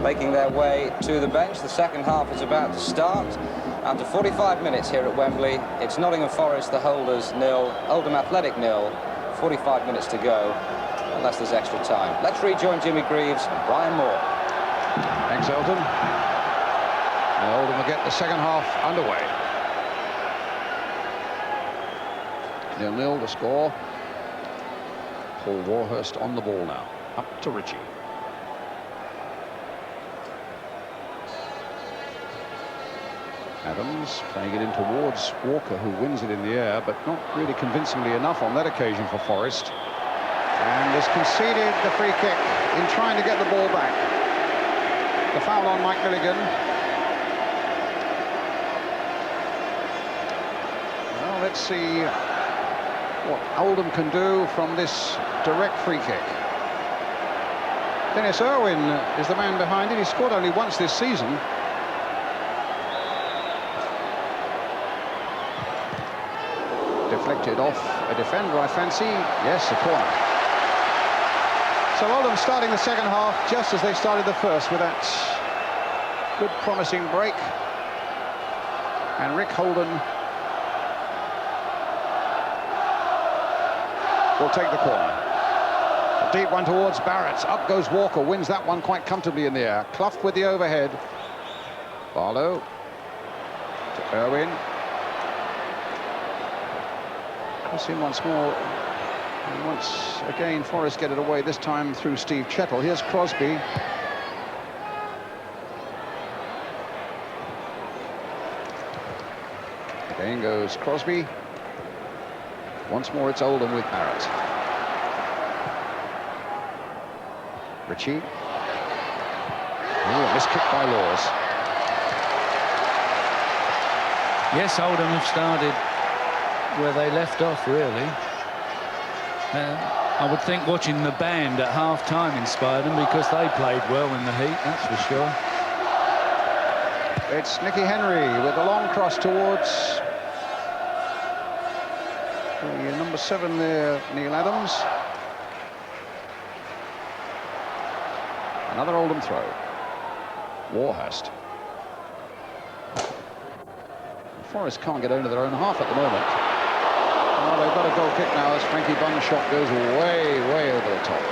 Making their way to the bench. The second half is about to start. After 45 minutes here at Wembley, it's Nottingham Forest, the holders, 0, Oldham Athletic 0. 45 minutes to go, unless there's extra time. Let's rejoin Jimmy Greaves and Brian Moore. Thanks, Elton. And Oldham will get the second half underway. 0-0 the score. Paul Warhurst on the ball now. Up to Ritchie. Adams playing it in towards Walker, who wins it in the air, but not really convincingly enough on that occasion for Forest. And has conceded the free kick in trying to get the ball back. The foul on Mike Milligan. Well, let's see what Oldham can do from this direct free kick. Dennis Irwin is the man behind it. He scored only once this season. deflected off a defender, I fancy. Yes, a corner. So Oldham starting the second half just as they started the first with that good promising break. And Rick Holden will take the corner. A deep one towards Barrett. Up goes Walker, wins that one quite comfortably in the air. Clough with the overhead. Barlow to Irwin. We'll see him once more. And once again, Forest get it away, this time through Steve Chettle. Here's Crosby. Again goes Crosby. Once more, it's Oldham with Barrett. Ritchie. Oh, a missed kick by Laws. Yes, Oldham have started where they left off, really. I would think watching the band at half-time inspired them, because they played well in the heat, that's for sure. It's Nicky Henry with the long cross towards the number 7 there, Neil Adams. Another Oldham throw. Warhurst. Forest can't get into their own half at the moment. Oh, they've got a goal kick now as Frankie Bunn's shot goes way, way over the top.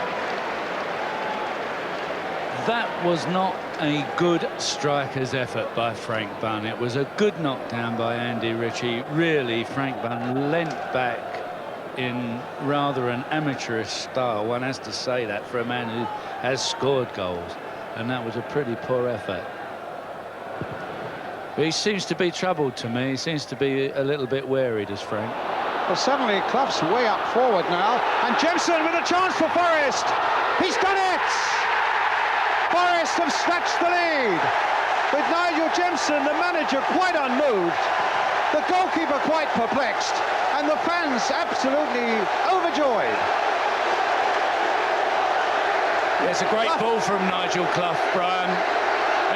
That was not a good striker's effort by Frank Bunn. It was a good knockdown by Andy Ritchie. Really, Frank Bunn leant back in rather an amateurish style. One has to say that for a man who has scored goals. And that was a pretty poor effort. But he seems to be troubled to me. He seems to be a little bit wary, does Frank? Well, suddenly Clough's way up forward now. And Jemson with a chance for Forest. He's done it! Forest have snatched the lead. With Nigel Jemson, the manager, quite unmoved. The goalkeeper quite perplexed. And the fans absolutely overjoyed. It's a great ball from Nigel Clough, Brian.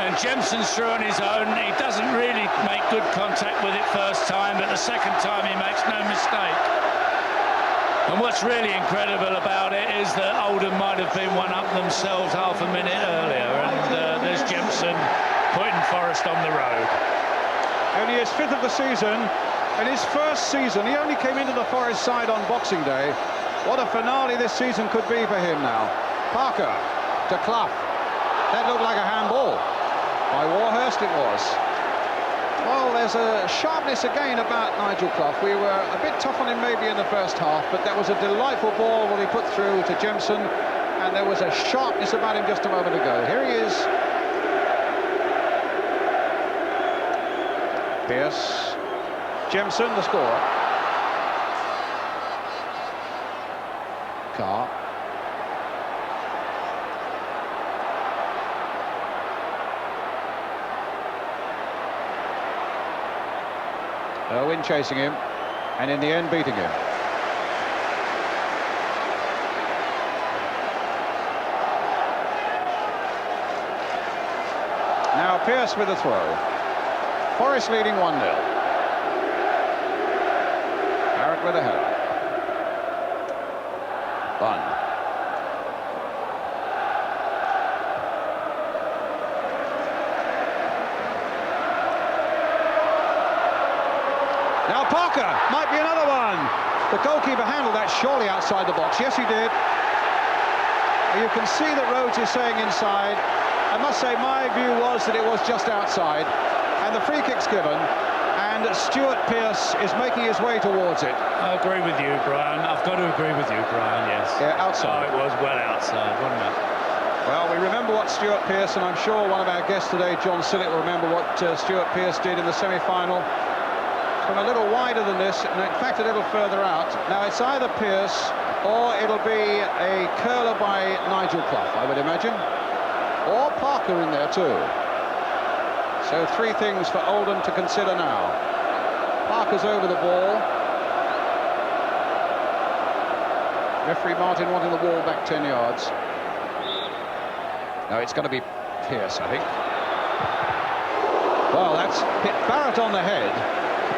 And Jemson's through on his own. He doesn't really make good contact with it first time, but the second time he makes no mistake. And what's really incredible about it is that Oldham might have been one up themselves half a minute earlier, and there's Jemson putting Forest on the road. Only his 5th of the season. In his first season, he only came into the Forest side on Boxing Day. What a finale this season could be for him now. Parker to Clough. That looked like a handball. By Warhurst it was. Well, there's a sharpness again about Nigel Clough. We were a bit tough on him maybe in the first half, but that was a delightful ball that he put through to Jemson, and there was a sharpness about him just a moment ago. Here he is. Pearce. Jemson, the scorer. Carr. Irwin chasing him, and in the end beating him. Now Pearce with a throw. Forest leading 1-0. Barrett with a header. Bunn. Now Parker might be another one. The goalkeeper handled that surely outside the box. Yes, he did. You can see that Rhodes is saying inside. I must say my view was that it was just outside. And the free kick's given. And Stuart Pearce is making his way towards it. I agree with you, Brian. I've got to agree with you, Brian, yes. Yeah, outside. Oh, it was well outside, wasn't it? Well, we remember what Stuart Pearce, and I'm sure one of our guests today, John Sillett, will remember what Stuart Pearce did in the semi-final. From a little wider than this, and in fact a little further out. Now it's either Pearce or it'll be a curler by Nigel Clough, I would imagine, or Parker in there too. So 3 things for Oldham to consider now. Parker's over the ball. Referee Martin wanting the ball back 10 yards. No, it's going to be Pearce, I think. Well, that's hit Barrett on the head.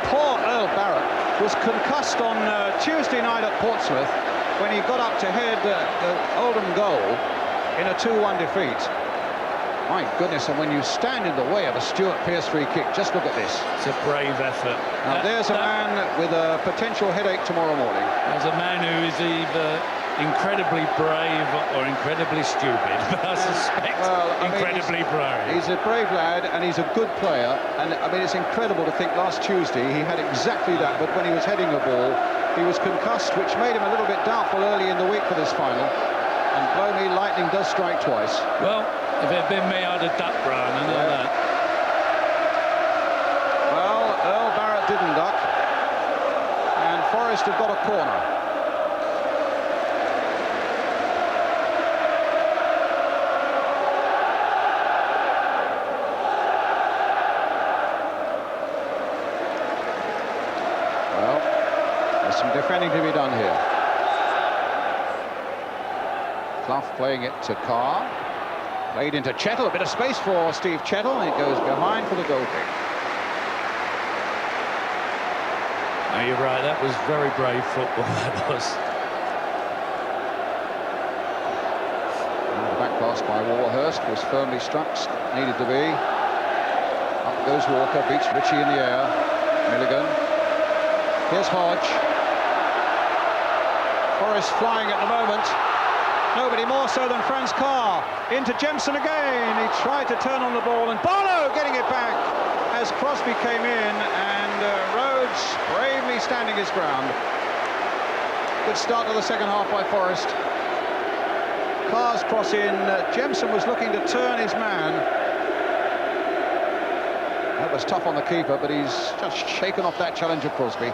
Poor Earl Barrett. was concussed on Tuesday night at Portsmouth when he got up to head the Oldham goal in a 2-1 defeat. My goodness, and when you stand in the way of a Stuart Pearce free kick, just look at this. It's a brave effort. Now, there's a man with a potential headache tomorrow morning. There's a man who is either incredibly brave or incredibly stupid, but I suspect incredibly brave. He's a brave lad and he's a good player, and I mean, it's incredible to think last Tuesday he had exactly that, but when he was heading a ball, he was concussed, which made him a little bit doubtful early in the week for this final. And blow me, lightning does strike twice. Well, if it had been me, I'd have ducked, Brian, I know that. Well, Earl Barrett didn't duck, and Forest have got a corner. Well, there's some defending to be done here. Clough playing it to Carr. Played into Chettle, a bit of space for Steve Chettle, and it goes behind for the goal kick. No, you're right, that was very brave football, that was. And the back pass by Warhurst was firmly struck, needed to be. Up goes Walker, beats Ritchie in the air. Milligan. Here's Hodge. Forest flying at the moment. Nobody more so than Franz Carr. Into Jemson again. He tried to turn on the ball, and Barlow getting it back as Crosby came in, and Rhodes bravely standing his ground. Good start to the second half by Forest. Carr's cross in. Jemson was looking to turn his man. That was tough on the keeper, but he's just shaken off that challenge of Crosby.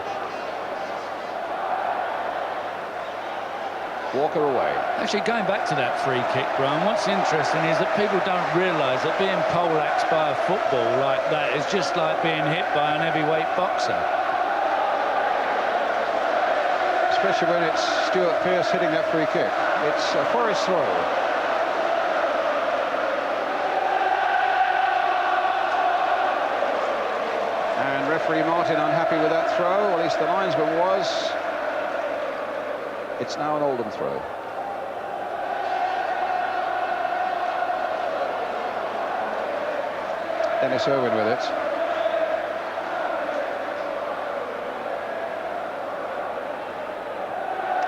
Walker away. Actually, going back to that free kick, Brian, what's interesting is that people don't realise that being poleaxed by a football like that is just like being hit by an heavyweight boxer. Especially when it's Stuart Pearce hitting that free kick. It's a Forest throw. And referee Martin unhappy with that throw, or at least the linesman was. It's now an Oldham throw. Dennis Irwin with it.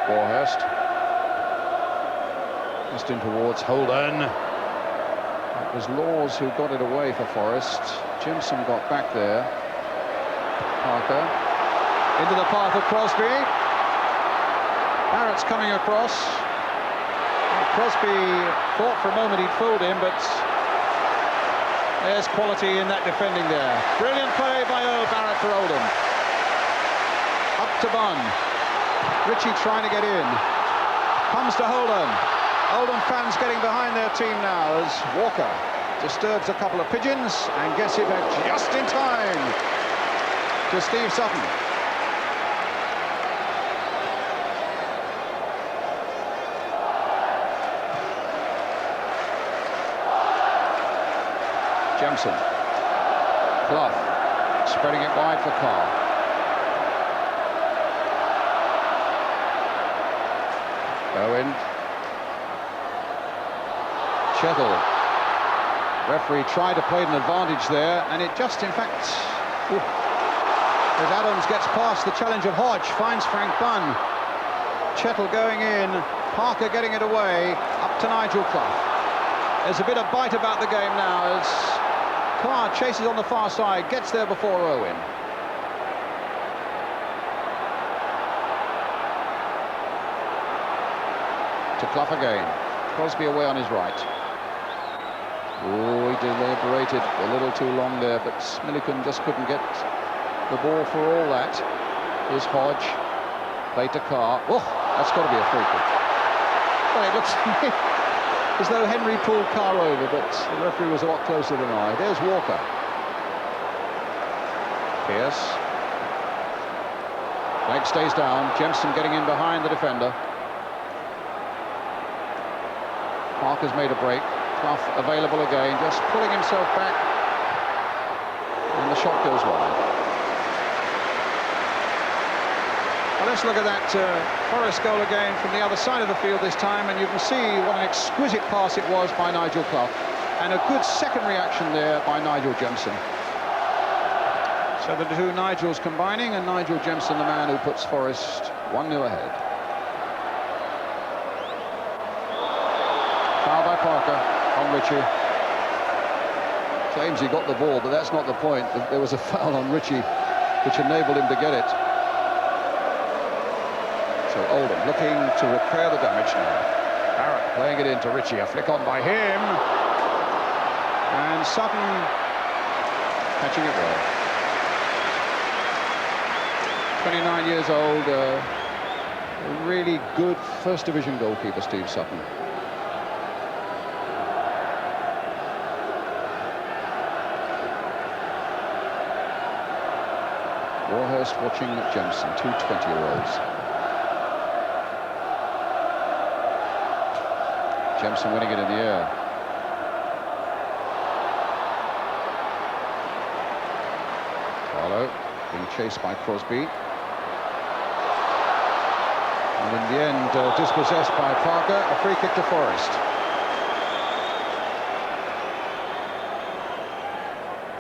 Warhurst. Just in towards Holden. It was Laws who got it away for Forest. Jimson got back there. Parker. Into the path of Crosby. Barrett's coming across. Crosby thought for a moment he'd fooled him, but there's quality in that defending there. Brilliant play by Earl Barrett for Oldham. Up to Bunn. Ritchie trying to get in. Comes to Oldham. Oldham fans getting behind their team now as Walker disturbs a couple of pigeons and gets it back just in time to Steve Sutton. Jemson. Clough spreading it wide for Carr. Owen. Chettle. Referee tried to play an advantage there, and it just, in fact, as Adams gets past the challenge of Hodge, finds Frank Bunn. Chettle going in, Parker getting it away, up to Nigel Clough. There's a bit of bite about the game now as Carr chases on the far side, gets there before Owen. To Clough again. Crosby away on his right. Oh, he deliberated a little too long there, but Milliken just couldn't get the ball for all that. Here's Hodge. Played to Carr. Oh, that's got to be a free kick. Well, it looks to me as though Henry pulled Carr over, but the referee was a lot closer than I. There's Walker. Pearce. Leg stays down. Jemson getting in behind the defender. Parker's made a break. Clough available again, just pulling himself back. And the shot goes wide. Well, let's look at that Forest goal again from the other side of the field this time, and you can see what an exquisite pass it was by Nigel Clough, and a good second reaction there by Nigel Jemson. So the two Nigels combining, and Nigel Jemson, the man who puts Forest 1-0 ahead. Foul by Parker on Ritchie. Claims he got the ball, but that's not the point. There was a foul on Ritchie which enabled him to get it. So Oldham looking to repair the damage now. Barrett playing it into Ritchie, a flick on by him. And Sutton catching it well. 29 years old, a really good first division goalkeeper, Steve Sutton. Warhurst watching Jemson, two 20-year-olds. Jemson winning it in the air. Barlow being chased by Crosby. And in the end, dispossessed by Parker, a free kick to Forest.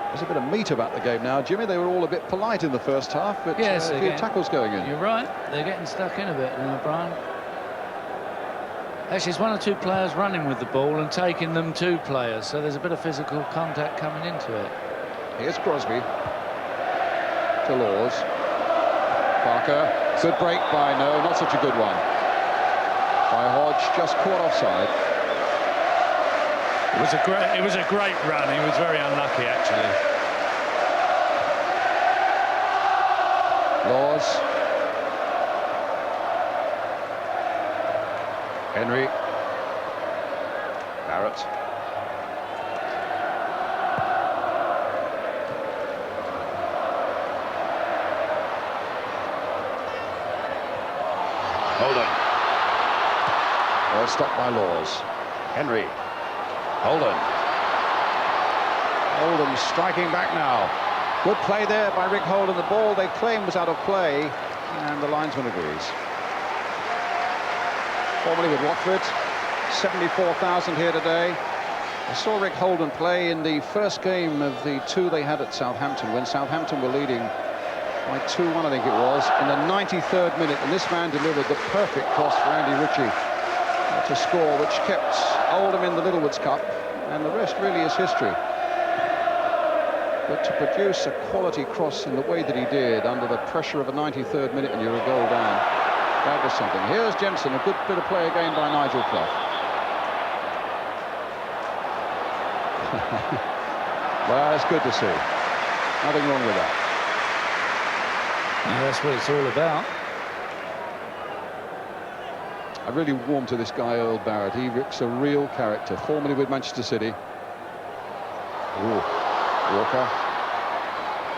There's a bit of meat about the game now, Jimmy. They were all a bit polite in the first half, but yes, a few tackles going in. You're right, they're getting stuck in a bit, Brian. Actually, it's one or two players running with the ball and taking them to players, so there's a bit of physical contact coming into it. Here's Crosby to Laws. Parker, good break by, no, not such a good one. By Hodge, just caught offside. It was a great run. He was very unlucky, actually. Laws. Henry. Barrett. Oldham. Well stopped by Laws. Henry. Oldham. Oldham striking back now. Good play there by Rick Holden. The ball they claim was out of play, and the linesman agrees. Formerly with Watford, 74,000 here today. I saw Rick Holden play in the first game of the two they had at Southampton, when Southampton were leading by 2-1, I think it was, in the 93rd minute, and this man delivered the perfect cross for Andy Ritchie to score, which kept Oldham in the Littlewoods Cup, and the rest really is history. But to produce a quality cross in the way that he did under the pressure of a 93rd minute and you're a goal down, that was something. Here's Jemson, a good bit of play again by Nigel Clough. Well, it's good to see. Nothing wrong with that. Yeah, that's what it's all about. I really warm to this guy, Earl Barrett. He looks a real character, formerly with Manchester City. Ooh, Walker.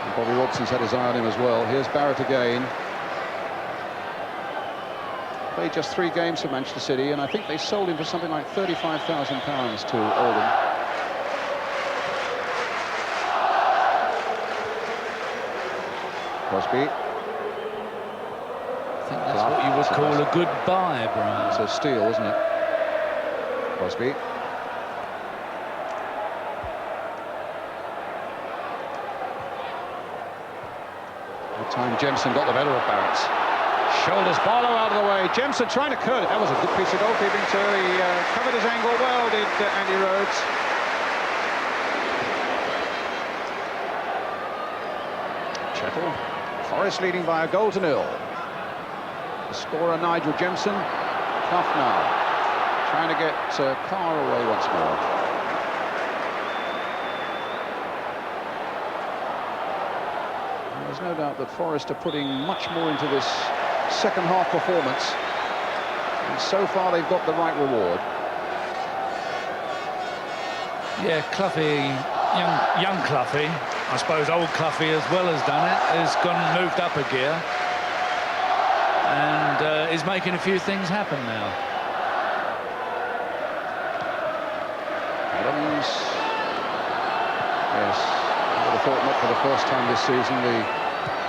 And Bobby Robson's had his eye on him as well. Here's Barrett again. Played just 3 games for Manchester City, and I think they sold him for something like £35,000 to Oldham. Crosby. I think that's what you would call a good buy, Brian. It's a steal, isn't it? Crosby. That time Jemson got the better of Barrett. Shoulders Barlow out of the way. Jemson trying to curl it. That was a good piece of goalkeeping too. He covered his angle well, did Andy Rhodes. Chettle. Forest leading by a goal to 0. The scorer Nigel Jemson. Clough now trying to get Carr away once more. And there's no doubt that Forest are putting much more into this second half performance, and so far they've got the right reward. Yeah, Cloughie, young Cloughie, I suppose old Cloughie as well has done it, has moved up a gear and is making a few things happen now. Adams. Yes, I would have thought not for the first time this season the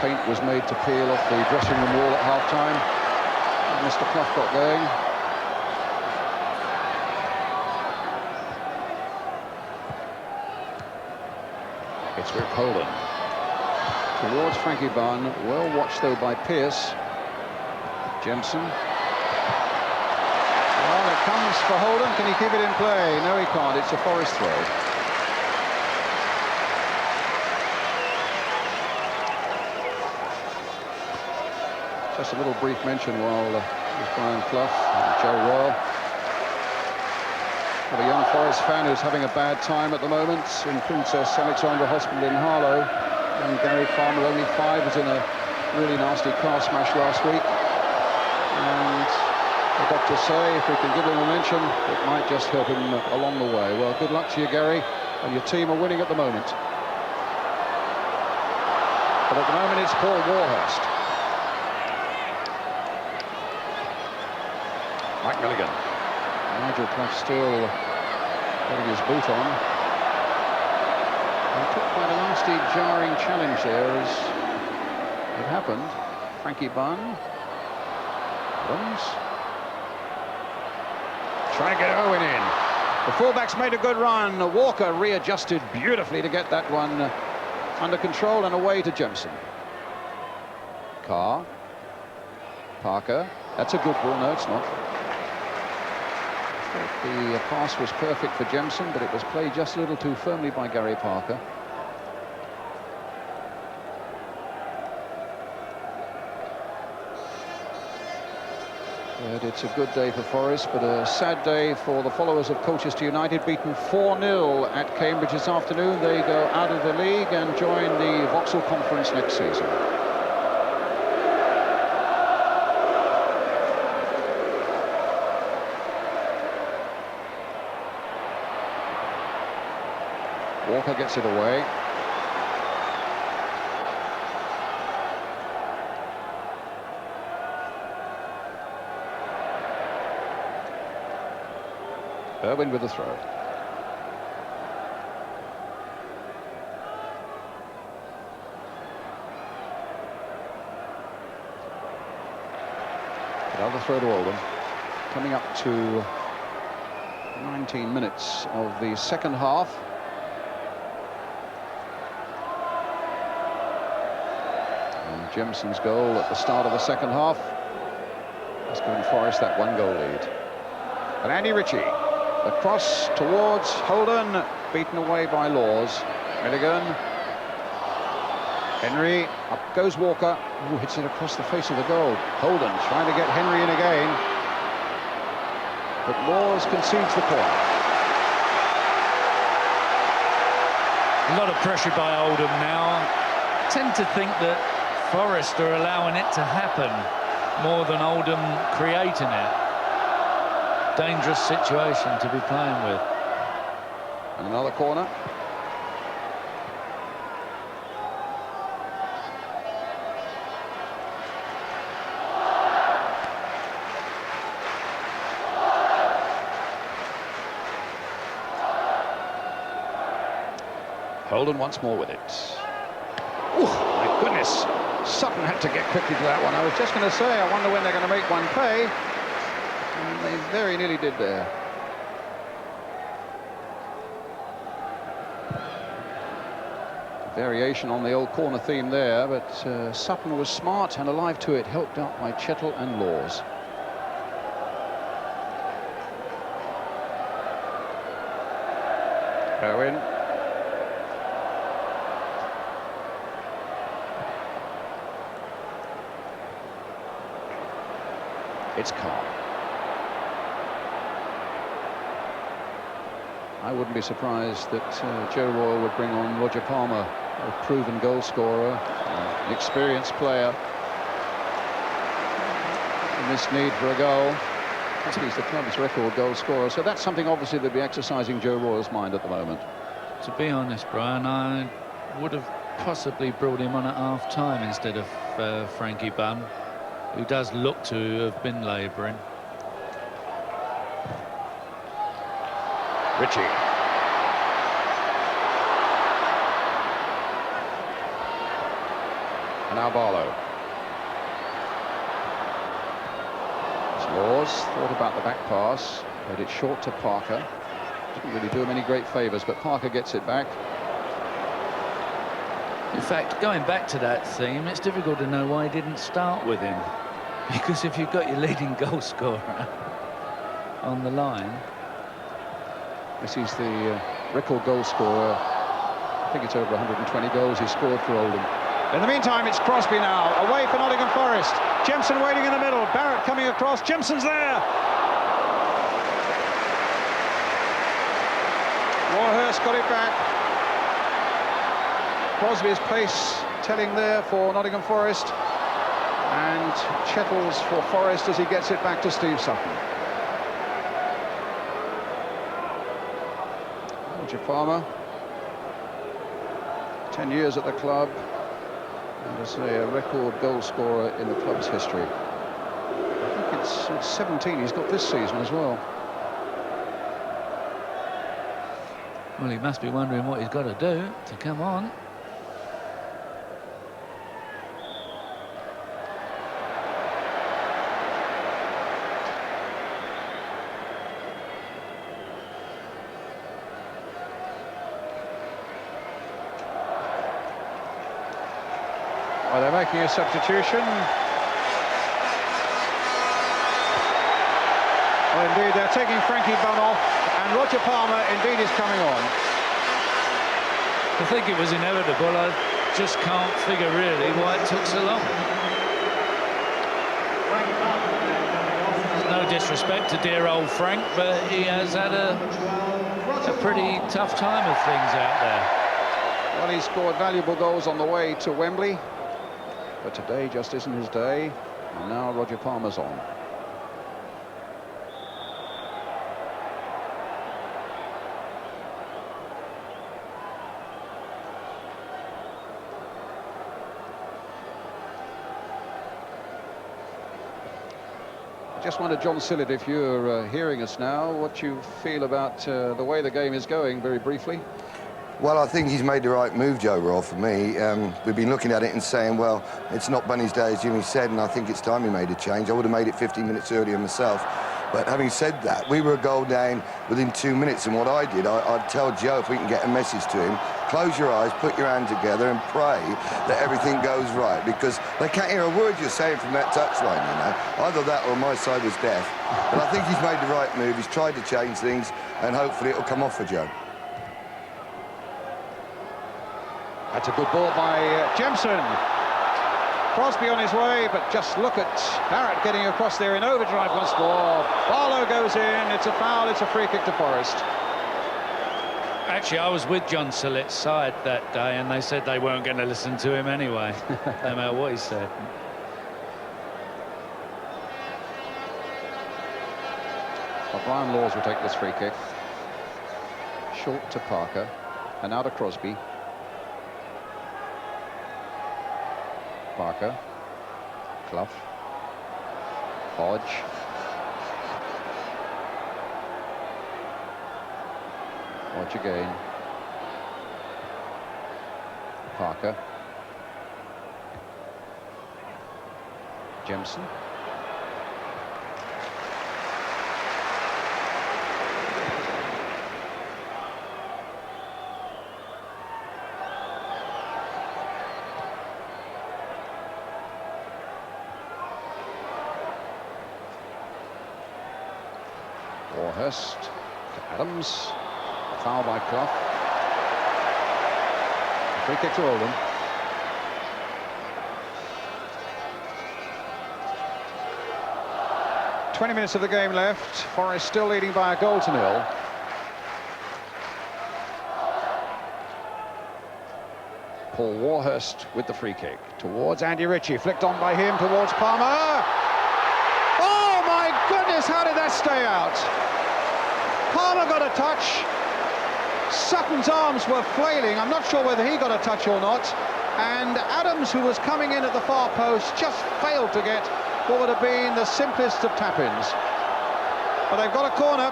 paint was made to peel off the dressing room wall at half-time. Mr. Clough got going. It's Rick Holden. Towards Frankie Bunn. Well watched, though, by Pearce. Jemson. Well, it comes for Holden. Can he keep it in play? No, he can't. It's a Forest throw. Just a little brief mention while Brian Clough and Joe Royle. Have a young Forest fan who's having a bad time at the moment in Princess Alexandra Hospital in Harlow. And Gary Farmer, only 5, was in a really nasty car smash last week. And the doctors say if we can give him a mention, it might just help him along the way. Well, good luck to you, Gary, and your team are winning at the moment. But at the moment, it's Paul Warhurst. Mike Milligan. Nigel Clough still getting his boot on. He took quite a nasty jarring challenge there as it happened. Frankie Bunn. Adams. Trying to get Owen in. The fullbacks made a good run. Walker readjusted beautifully to get that one under control and away to Jemson. Carr. Parker. That's a good ball. No, it's not. The pass was perfect for Jemson, but it was played just a little too firmly by Gary Parker. But it's a good day for Forest, but a sad day for the followers of Colchester United, beaten 4-0 at Cambridge this afternoon. They go out of the league and join the Vauxhall Conference next season. Walker gets it away. Irwin with the throw. Another throw to Oldham. Coming up to 19 minutes of the second half. And Jemson's goal at the start of the second half has given Forest that 1-goal lead. And Andy Ritchie. The cross towards Holden, beaten away by Laws. Milligan. Henry, up goes Walker. Ooh, hits it across the face of the goal. Holden trying to get Henry in again. But Laws concedes the corner. A lot of pressure by Oldham now. I tend to think that Forest are allowing it to happen more than Oldham creating it. Dangerous situation to be playing with. And another corner. Holden once more with it. Oh, my goodness. Sutton had to get quickly to that one. I was just going to say, I wonder when they're going to make one pay. And they very nearly did there. Variation on the old corner theme there, but Sutton was smart and alive to it, helped out by Chettle and Laws. Owen. It's Carr. I wouldn't be surprised that Joe Royle would bring on Roger Palmer, a proven goal scorer, an experienced player. In this need for a goal, I think he's the club's record goal scorer. So that's something obviously that'd be exercising Joe Royle's mind at the moment. To be honest, Brian, I would have possibly brought him on at half-time instead of Frankie Bunn, who does look to have been labouring. Ritchie. And now Barlow. Laws thought about the back pass, but it's short to Parker. Didn't really do him any great favours, but Parker gets it back. In fact, going back to that theme, it's difficult to know why he didn't start with him. Because if you've got your leading goal scorer on the line... This is the record goal scorer. I think it's over 120 goals he scored for Oldham. In the meantime, it's Crosby now, away for Nottingham Forest. Jemson waiting in the middle, Barrett coming across, Jemson's there! Warhurst got it back. Crosby's pace telling there for Nottingham Forest. And Chettles for Forest as he gets it back to Steve Sutton. Roger Palmer, 10 years at the club. And as a record goal scorer in the club's history. I think it's 17 he's got this season as well. Well, he must be wondering what he's got to do to come on. Well, they're making a substitution. Well, indeed, they're taking Frankie Bunn off, and Roger Palmer indeed is coming on. I think it was inevitable. I just can't figure really why it took so long. No disrespect to dear old Frank, but he has had a pretty tough time of things out there. Well, he scored valuable goals on the way to Wembley, but today just isn't his day, and now Roger Palmer's on. I just wonder, John Sillett, if you're hearing us now, what you feel about the way the game is going, very briefly. Well, I think he's made the right move, Joe Roll, for me. We've been looking at it and saying, well, it's not Bunny's day, as Jimmy said, and I think it's time he made a change. I would have made it 15 minutes earlier myself. But having said that, we were a goal down within 2 minutes, and what I did, I'd tell Joe, if we can get a message to him, close your eyes, put your hand together and pray that everything goes right, because they can't hear a word you're saying from that touchline, you know. Either that or my side was deaf. But I think he's made the right move. He's tried to change things, and hopefully it'll come off for Joe. That's a good ball by Jemson. Crosby on his way, but just look at Barrett getting across there in overdrive once more. Barlow goes in, it's a foul, it's a free kick to Forest. Actually, I was with John Sillett's side that day, and they said they weren't going to listen to him anyway, no matter what he said. Well, Brian Laws will take this free kick. Short to Parker, and now to Crosby. Parker, Clough, Hodge, Hodge again, Parker, Jemson, Warhurst to Adams, a foul by Clough. Free kick to Oldham. "20 minutes of the game left. Forest still leading by a goal to nil. Paul Warhurst with the free kick towards Andy Ritchie, flicked on by him towards Palmer. Oh my goodness, how did that stay out? Palmer got a touch. Sutton's arms were flailing. I'm not sure whether he got a touch or not. And Adams, who was coming in at the far post, just failed to get what would have been the simplest of tap-ins. But they've got a corner.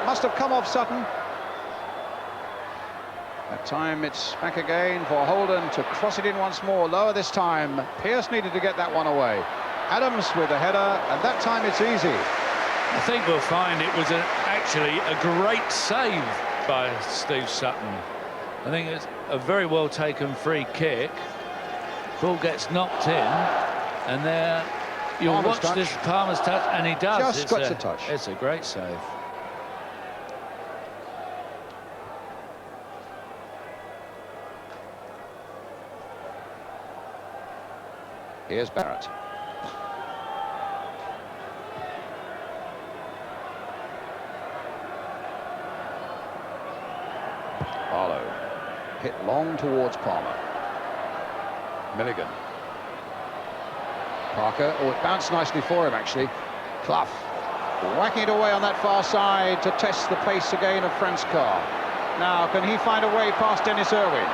Must have come off Sutton. That time it's back again for Holden to cross it in once more. Lower this time. Pearce needed to get that one away. Adams with the header, and that time it's easy. I think we'll find it was actually a great save by Steve Sutton. I think it's a very well taken free kick. Ball gets knocked in, and there you'll Palmer's watch this Palmer's touch, and he does. Just gets a touch. It's a great save. Here's Barrett. Barlow hit long towards Palmer. Milligan. Parker. Oh, it bounced nicely for him, actually. Clough whacking it away on that far side to test the pace again of Franz Carr. Now, can he find a way past Dennis Irwin?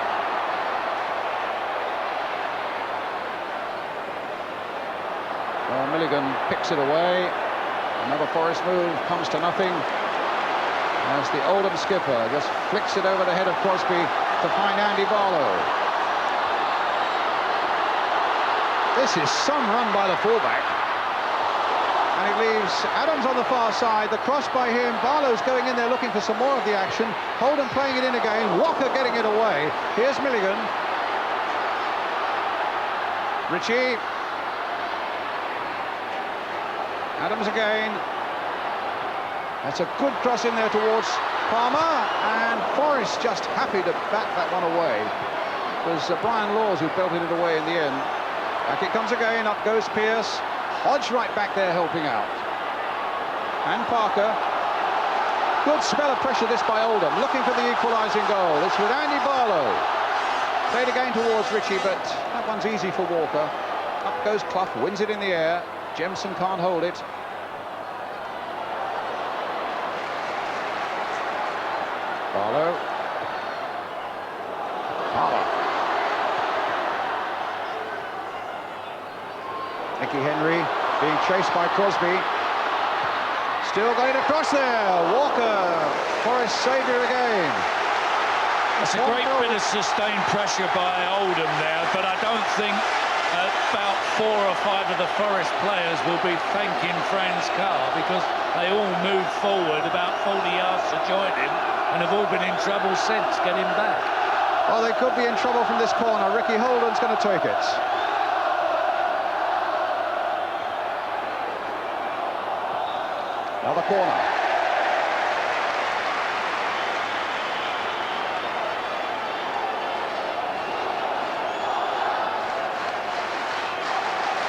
Well, Milligan picks it away. Another Forest move comes to nothing, as the Oldham skipper just flicks it over the head of Crosby to find Andy Barlow. This is some run by the fullback. And it leaves Adams on the far side. The cross by him. Barlow's going in there looking for some more of the action. Holden playing it in again. Walker getting it away. Here's Milligan. Ritchie. Adams again. That's a good cross in there towards Palmer, and Forrest just happy to bat that one away. It was Brian Laws who belted it away in the end. Back it comes again, up goes Pearce. Hodge right back there helping out. And Parker. Good spell of pressure this by Oldham, looking for the equalising goal. It's with Andy Barlow. Played again towards Ritchie, but that one's easy for Walker. Up goes Clough, wins it in the air. Jemson can't hold it. Barlow. Palmer. Nicky Henry being chased by Crosby. Still got it across there. Walker, Forest saviour again. It's a great bit of sustained pressure by Oldham there, but I don't think about 4 or 5 of the Forest players will be thanking Franz Carr, because they all moved forward about 40 yards to join him and have all been in trouble since getting back. Oh, they could be in trouble from this corner. Ricky Holden's going to take it. Another corner.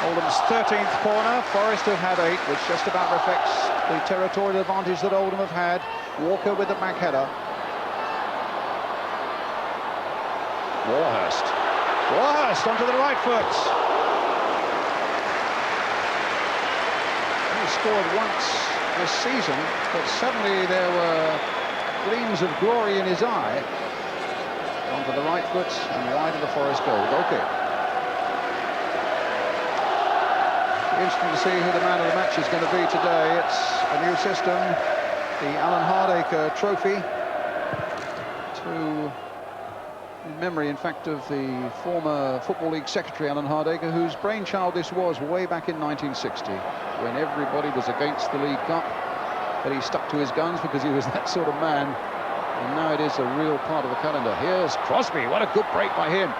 Oldham's 13th corner. Forest have had 8, which just about reflects the territorial advantage that Oldham have had. Walker with the back header. Warhurst onto the right foot. He scored once this season, but suddenly there were gleams of glory in his eye. Onto the right foot and wide of the Forest goal. Okay. Interesting to see who the man of the match is going to be today. It's a new system, the Alan Hardacre Trophy, in memory, in fact, of the former Football League secretary, Alan Hardacre, whose brainchild this was way back in 1960, when everybody was against the League Cup, but he stuck to his guns because he was that sort of man, and now it is a real part of the calendar. Here's Crosby. What a good break by him.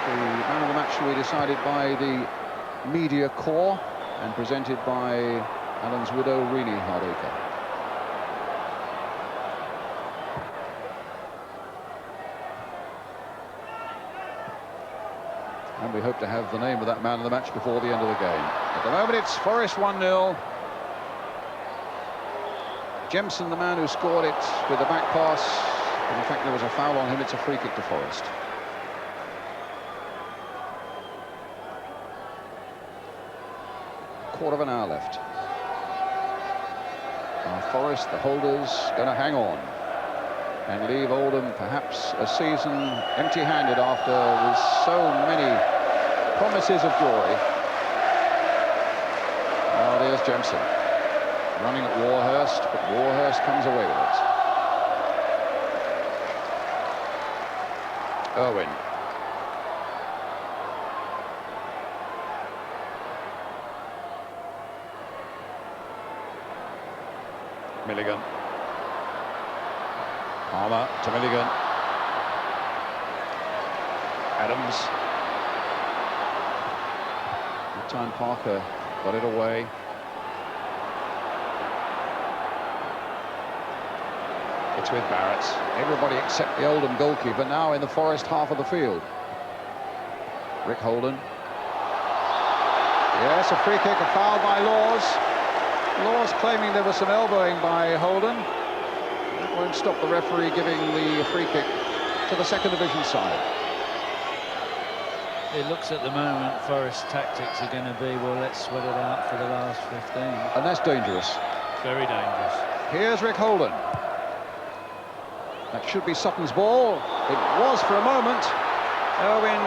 Man of the match will be decided by the media corps and presented by Alan's widow, Renee Hardacre. And we hope to have the name of that man of the match before the end of the game. At the moment, it's Forest 1-0. Jemson, the man who scored it with the back pass. And in fact, there was a foul on him. It's a free kick to Forest. Quarter of an hour left. Forest, the holders, going to hang on and leave Oldham perhaps a season empty-handed after with so many promises of joy. Oh, there's Jemson. running at Warhurst, but Warhurst comes away with it. Irwin. Milligan. Palmer to Milligan. Adams. Good time Parker got it away. It's with Barrett. Everybody except the Oldham goalkeeper now in the Forest half of the field. Rick Holden. Yes, a free kick, a foul by Laws. Laws claiming there was some elbowing by Holden. That won't stop the referee giving the free kick to the second division side. It looks at the moment Forest's tactics are going to be, well, let's sweat it out for the last 15. And that's dangerous. Very dangerous. Here's Rick Holden. That should be Sutton's ball. It was for a moment. Irwin,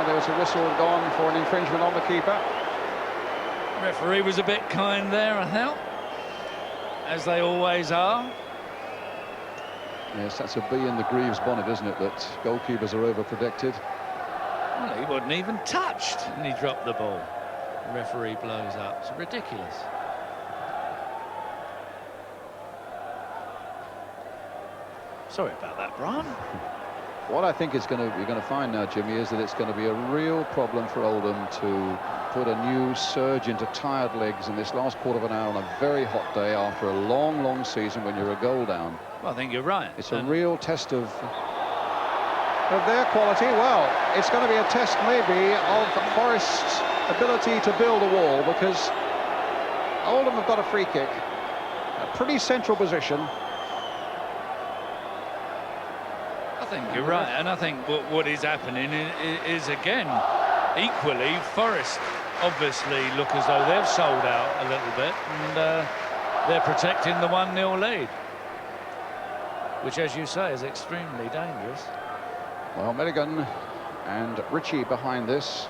there was a whistle gone for an infringement on the keeper. Referee was a bit kind there, I thought, as they always are. Yes, that's a bee in the Greaves bonnet, isn't it, that goalkeepers are overprotected. Well, he wasn't even touched, and he dropped the ball. The referee blows up. It's ridiculous. Sorry about that, Brian. What I think you're going to find now, Jimmy, is that it's going to be a real problem for Oldham to put a new surge into tired legs in this last quarter of an hour on a very hot day after a long, long season when you're a goal down. Well, I think you're right. It's a real test of their quality. Well, it's going to be a test maybe of Forest's ability to build a wall, because Oldham have got a free kick, a pretty central position. I think you're right, and I think what is happening is again, equally, Forest obviously look as though they've sold out a little bit, and they're protecting the 1-0 lead, which, as you say, is extremely dangerous. Well, Milligan and Ritchie behind this.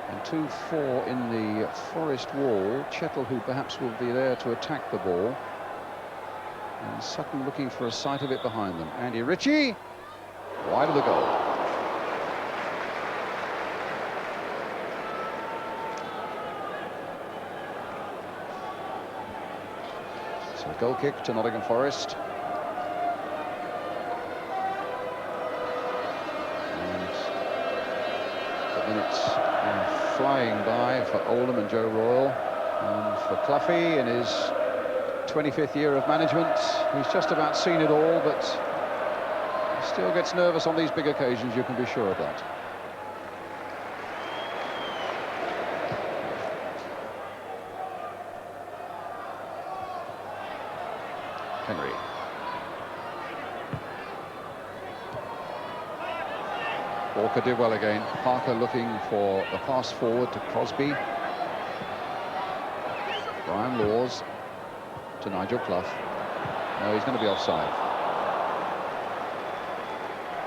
And 2-4 in the Forest wall. Chettle, who perhaps will be there to attack the ball. And Sutton looking for a sight of it behind them. Andy Ritchie, wide of the goal. So a goal kick to Nottingham Forest. And the minutes are flying by for Oldham and Joe Royle. And for Cloughy in his 25th year of management, he's just about seen it all, but he still gets nervous on these big occasions, you can be sure of that. Henry. Walker did well again. Parker looking for the pass forward to Crosby. Brian Laws to Nigel Clough. No, he's going to be offside.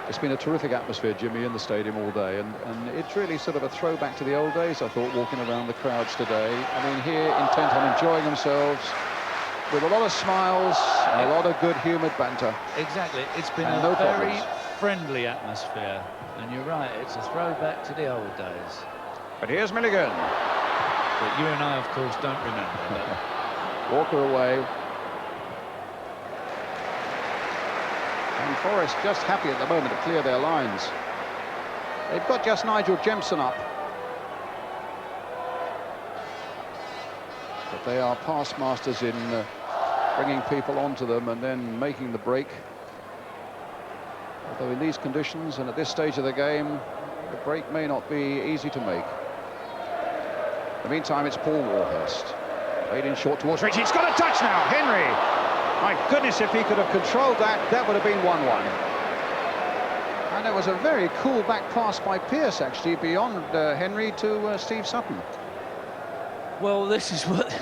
It's been a terrific atmosphere, Jimmy, in the stadium all day, and it's really sort of a throwback to the old days, I thought, walking around the crowds today. I mean, here, intent on enjoying themselves, with a lot of smiles and a lot of good-humoured banter. Exactly. It's been and a no very problems. friendly atmosphere, and you're right, it's a throwback to the old days. But here's Milligan. But you and I, of course, don't remember that. Walker away. And Forest just happy at the moment to clear their lines. They've got just Nigel Jemson up. But they are past masters in bringing people onto them and then making the break. Although in these conditions and at this stage of the game, the break may not be easy to make. In the meantime, it's Paul Warhurst. Played in short towards Ritchie. He's got a touch now. Henry. My goodness, if he could have controlled that, that would have been 1-1. And it was a very cool back pass by Pearce, actually, beyond Henry to Steve Sutton. Well, this is what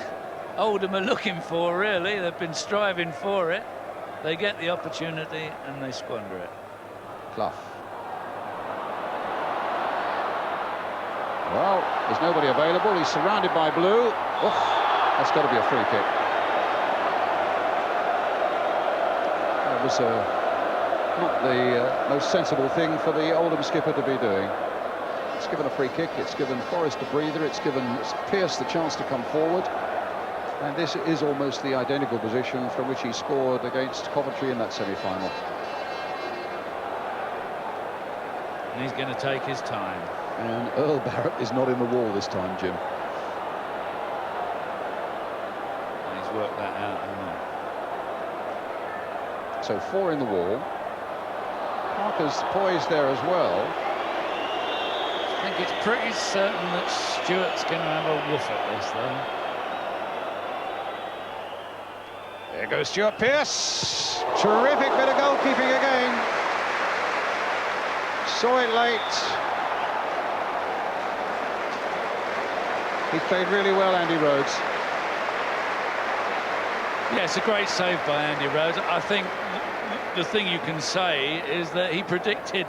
Oldham are looking for, really. They've been striving for it. They get the opportunity and they squander it. Clough. Well, there's nobody available. He's surrounded by blue. Oof, that's got to be a free kick. That was not the most sensible thing for the Oldham skipper to be doing. It's given a free kick. It's given Forest a breather. It's given Pearce the chance to come forward. And this is almost the identical position from which he scored against Coventry in that semi-final. And he's going to take his time. And Earl Barrett is not in the wall this time, Jim. And he's worked that out, hasn't he? So 4 in the wall. Parker's poised there as well. I think it's pretty certain that Stewart's going to have a woof at this, though. There goes Stuart Pearce. Terrific bit of goalkeeping again. Saw it late. He played really well, Andy Rhodes. Yeah, it's a great save by Andy Rhodes. I think the thing you can say is that he predicted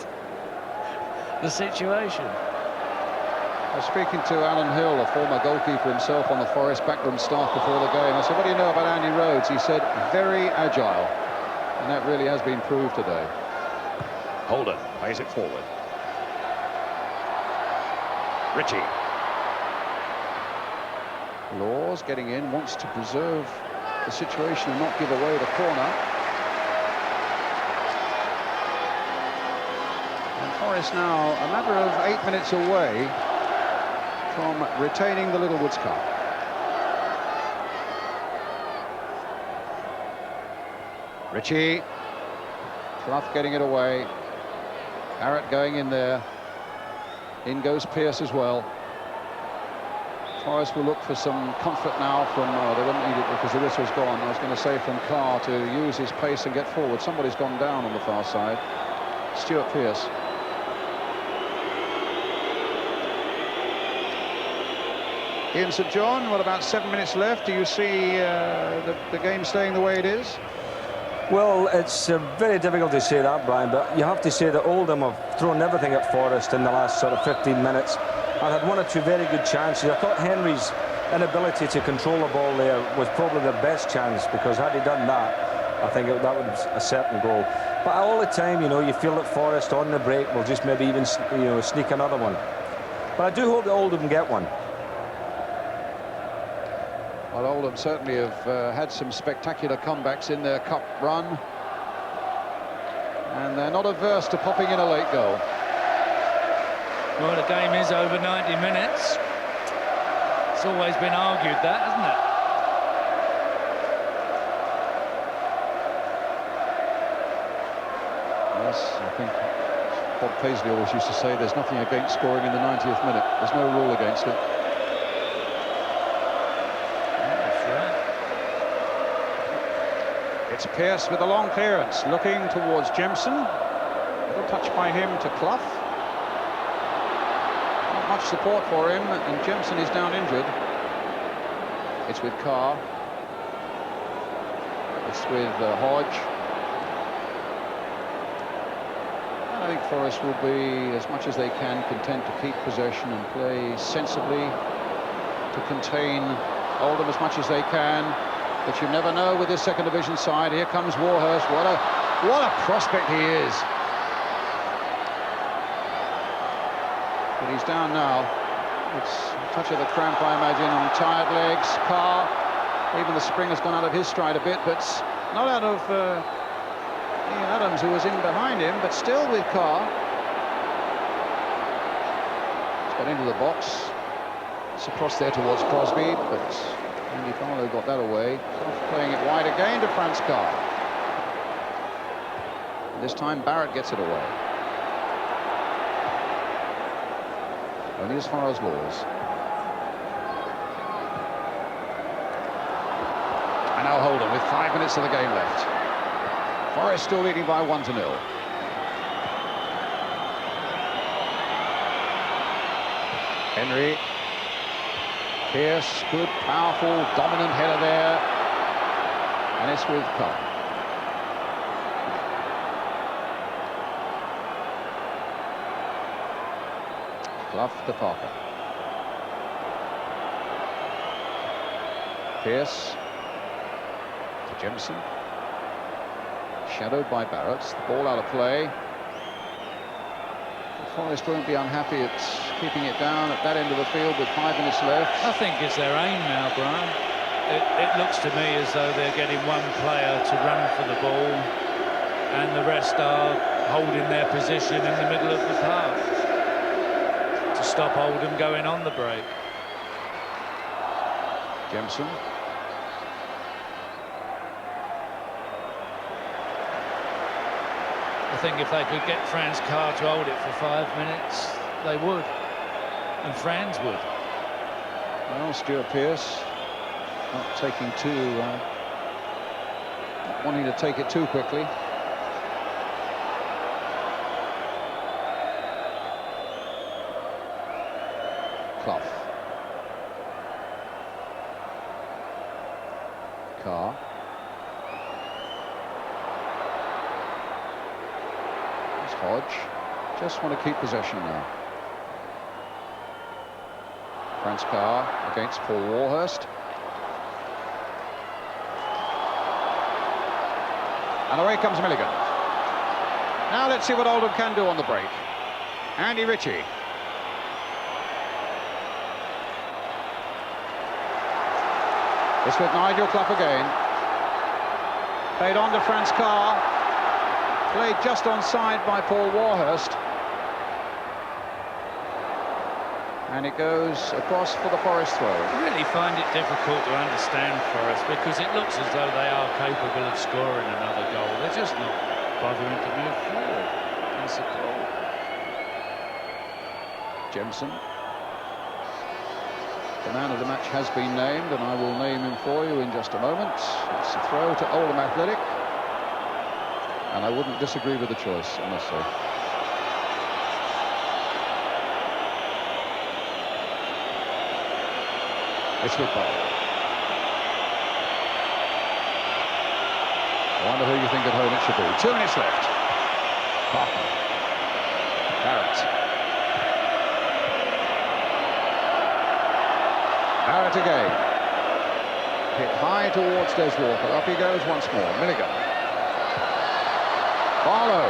the situation. I was speaking to Alan Hill, a former goalkeeper himself, on the Forest backroom staff before the game. I said, what do you know about Andy Rhodes? He said, very agile. And that really has been proved today. Holden plays it forward. Ritchie. Laws getting in, wants to preserve the situation and not give away the corner. And Forest now a matter of 8 minutes away from retaining the Littlewoods Cup. Ritchie. Clough getting it away. Barrett going in there. In goes Pearce as well. Forest will look for some comfort now from, they wouldn't need it because the whistle's gone. I was going to say from Carr to use his pace and get forward. Somebody's gone down on the far side. Stuart Pearce. Ian St John, what, about 7 minutes left? Do you see the game staying the way it is? Well, it's very difficult to say that, Brian, but you have to say that Oldham have thrown everything at Forest in the last sort of 15 minutes and had 1 or 2 very good chances. I thought Henry's inability to control the ball there was probably the best chance, because had he done that, I think that would be a certain goal. But all the time, you know, you feel that Forest on the break will just maybe even, you know, sneak another one. But I do hope that Oldham get one. Well, Oldham certainly have had some spectacular comebacks in their cup run, and they're not averse to popping in a late goal. Well, the game is over 90 minutes. It's always been argued that, hasn't it? Yes, I think Bob Paisley always used to say there's nothing against scoring in the 90th minute. There's no rule against it. It's Pearce with a long clearance, looking towards Jemson. Little touch by him to Clough. Not much support for him, and Jemson is down injured. It's with Carr. It's with Hodge. And I think Forest will be, as much as they can, content to keep possession and play sensibly to contain Oldham as much as they can. But you never know with this second division side. Here comes Warhurst. What a prospect he is. But he's down now. It's a touch of the cramp, I imagine, on tired legs. Carr, even the spring has gone out of his stride a bit, but not out of Ian Adams, who was in behind him, but still with Carr. He's got into the box. It's across there towards Crosby, but Andy Barlow got that away. Playing it wide again to Franz Carr. And this time Barrett gets it away. Only as far as Laws. And now Holden with 5 minutes of the game left. Forest still leading by 1-0. Henry. Pearce, good, powerful, dominant header there. And it's with Carr. Clough to Parker. Pearce to Jemison. Shadowed by Barrett. The ball out of play. Forest won't be unhappy at keeping it down at that end of the field with 5 minutes left. I think it's their aim now, Brian. It looks to me as though they're getting one player to run for the ball and the rest are holding their position in the middle of the park to stop Oldham going on the break. Jemison. I think if they could get Franz Carr to hold it for 5 minutes, they would. And Franz would. Well, Stuart Pearce not taking too... not wanting to take it too quickly. Clough. Carr. Hodge. Just want to keep possession now. Franz Carr against Paul Warhurst. And away comes Milligan. Now let's see what Oldham can do on the break. Andy Ritchie. It's with Nigel Clough again. Played on to Franz Carr. Played just onside by Paul Warhurst. And it goes across for the Forest throw. I really find it difficult to understand Forest because it looks as though they are capable of scoring another goal. They're just not bothering to move forward. It's a goal. Jemison. The man of the match has been named, and I will name him for you in just a moment. It's a throw to Oldham Athletic. And I wouldn't disagree with the choice, I must say. It's with Barlow. I wonder who you think at home it should be. 2 minutes left. Parker. Barrett. Barrett again. Hit high towards Des Walker. Up he goes once more. Milligan. Barlow.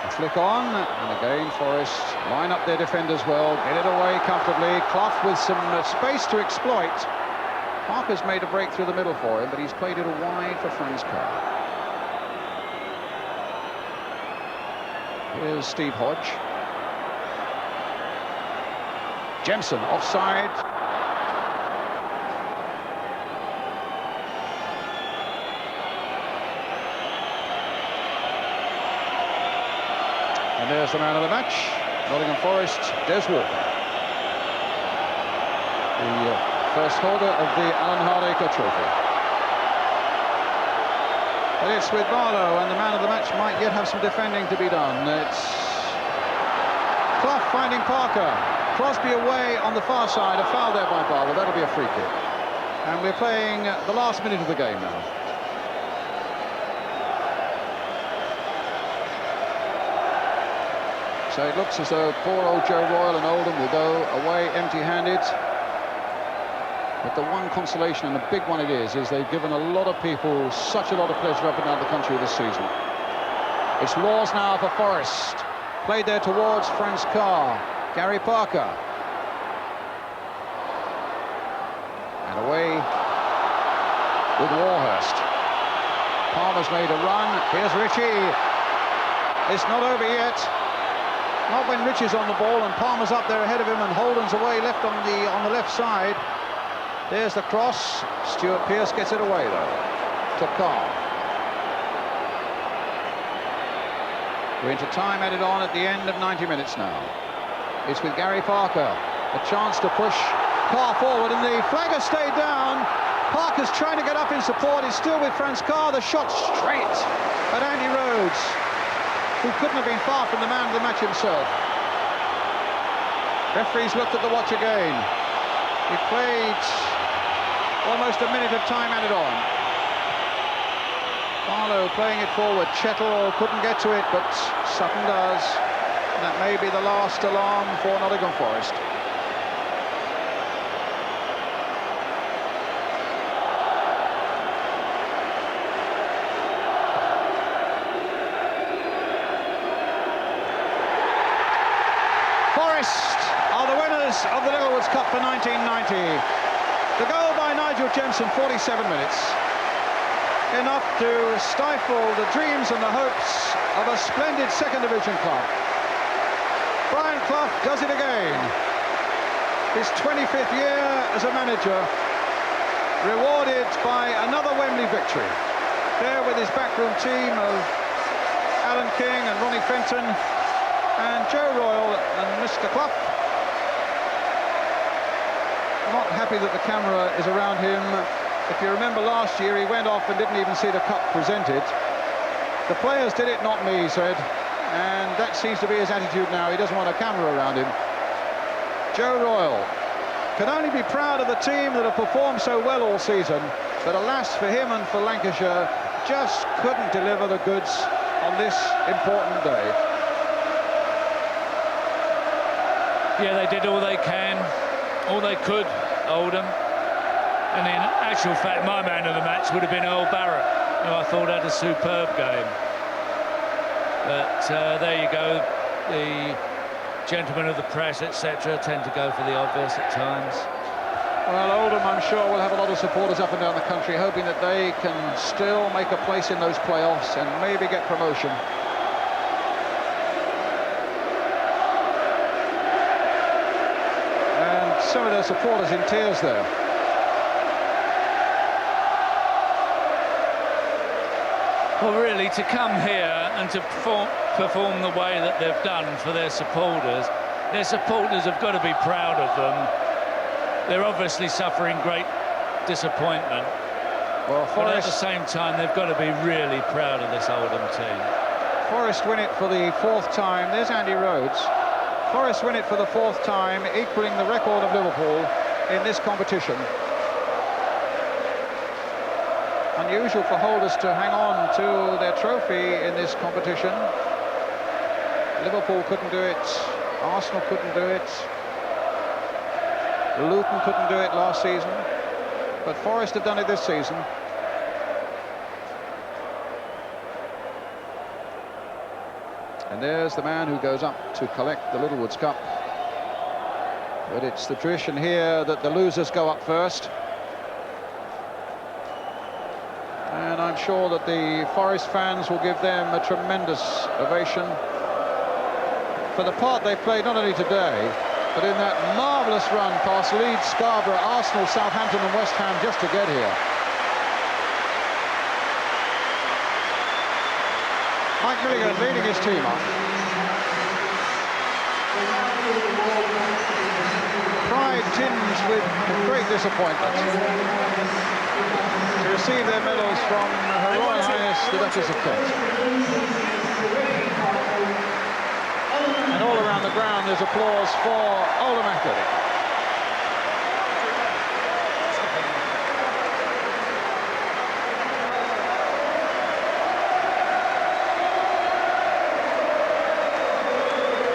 A flick on, and again Forest line up their defenders well, get it away comfortably. Clough with some space to exploit. Parker's made a break through the middle for him, but he's played it wide for Franz Carr. Here's Steve Hodge. Jemison offside. And there's the man of the match, Nottingham Forest, Des Walker. The first holder of the Alan Hardacre Trophy. But it's with Barlow, and the man of the match might yet have some defending to be done. It's Clough finding Parker. Crosby away on the far side, a foul there by Barlow. That'll be a free kick. And we're playing the last minute of the game now. So it looks as though poor old Joe Royal and Oldham will go away empty-handed. But the one consolation, and a big one it is they've given a lot of people such a lot of pleasure up and down the country this season. It's Laws now for Forest. Played there towards Franz Carr. Gary Parker. And away with Warhurst. Palmer's made a run. Here's Ritchie. It's not over yet. Not when Ritchie's on the ball and Palmer's up there ahead of him and Holden's away left on the left side. There's the cross. Stuart Pearce gets it away though to Carr. We're into time added on at the end of 90 minutes now. It's with Gary Parker. A chance to push Carr forward, and the flag has stayed down. Parker's trying to get up in support. It's still with Franz Carr. The shot straight at Andy Rhodes, who couldn't have been far from the man of the match himself. Referees looked at the watch again. He played almost a minute of time added on. Barlow playing it forward. Chettle couldn't get to it, but Sutton does. that may be the last alarm for Nottingham Forest. Forest are the winners of the Littlewoods Cup for 1990. The goal by Nigel Jensen, 47 minutes. Enough to stifle the dreams and the hopes of a splendid second division club. Brian Clough does it again. His 25th year as a manager, rewarded by another Wembley victory. There with his backroom team of Alan King and Ronnie Fenton and Joe Royle and Mr. Clough. Not happy that the camera is around him. If you remember last year, he went off and didn't even see the cup presented. The players did it, not me, he said. And that seems to be his attitude now. He doesn't want a camera around him. Joe Royle can only be proud of the team that have performed so well all season, but alas for him and for Lancashire, just couldn't deliver the goods on this important day. Yeah, they did all they can, all they could, Oldham. And in actual fact, my man of the match would have been Earl Barrett, who I thought had a superb game. But there you go. The gentlemen of the press, etc., tend to go for the obvious at times. Well, Oldham, I'm sure, will have a lot of supporters up and down the country, hoping that they can still make a place in those playoffs and maybe get promotion. And some of their supporters in tears there. Well, really, to come here and to perform the way that they've done for their supporters have got to be proud of them. They're obviously suffering great disappointment. Well, but at the same time, they've got to be really proud of this Oldham team. Forest win it for the fourth time. There's Andy Rhodes. Forest win it for the fourth time, equaling the record of Liverpool in this competition. Unusual for holders to hang on to their trophy in this competition. Liverpool couldn't do it, Arsenal couldn't do it, Luton couldn't do it last season, but Forest have done it this season. And there's the man who goes up to collect the Littlewoods Cup. But it's the tradition here that the losers go up first. And I'm sure that the Forest fans will give them a tremendous ovation for the part they played not only today, but in that marvellous run past Leeds, Scarborough, Arsenal, Southampton and West Ham just to get here. Mike Milligan leading his team up. Pride tinged with great disappointment to receive their medals from Her Royal Highness the Duchess of Kent. And all around the ground there's applause for Oldham Athletic.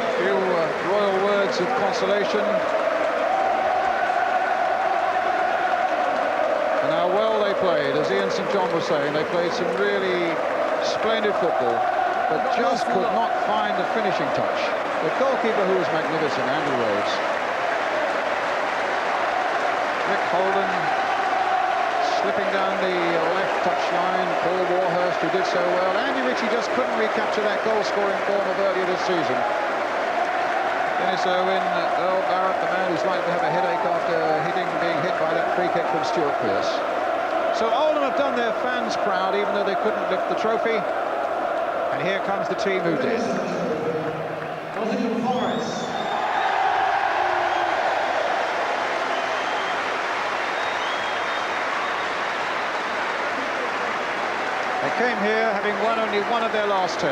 A few royal words of consolation. Played, as Ian St John was saying, they played some really splendid football, but just could not find the finishing touch. The goalkeeper, who was magnificent, Andy Rhodes. Rick Holden slipping down the left touchline. Paul Warhurst, who did so well. Andy Ritchie just couldn't recapture that goal-scoring form of earlier this season. Dennis Irwin, Earl Barrett, the man who's likely to have a headache after being hit by that free kick from Stuart Pearce. So Oldham have done their fans proud, even though they couldn't lift the trophy. And here comes the team who did. Nottingham Forest. They came here having won only one of their last 10.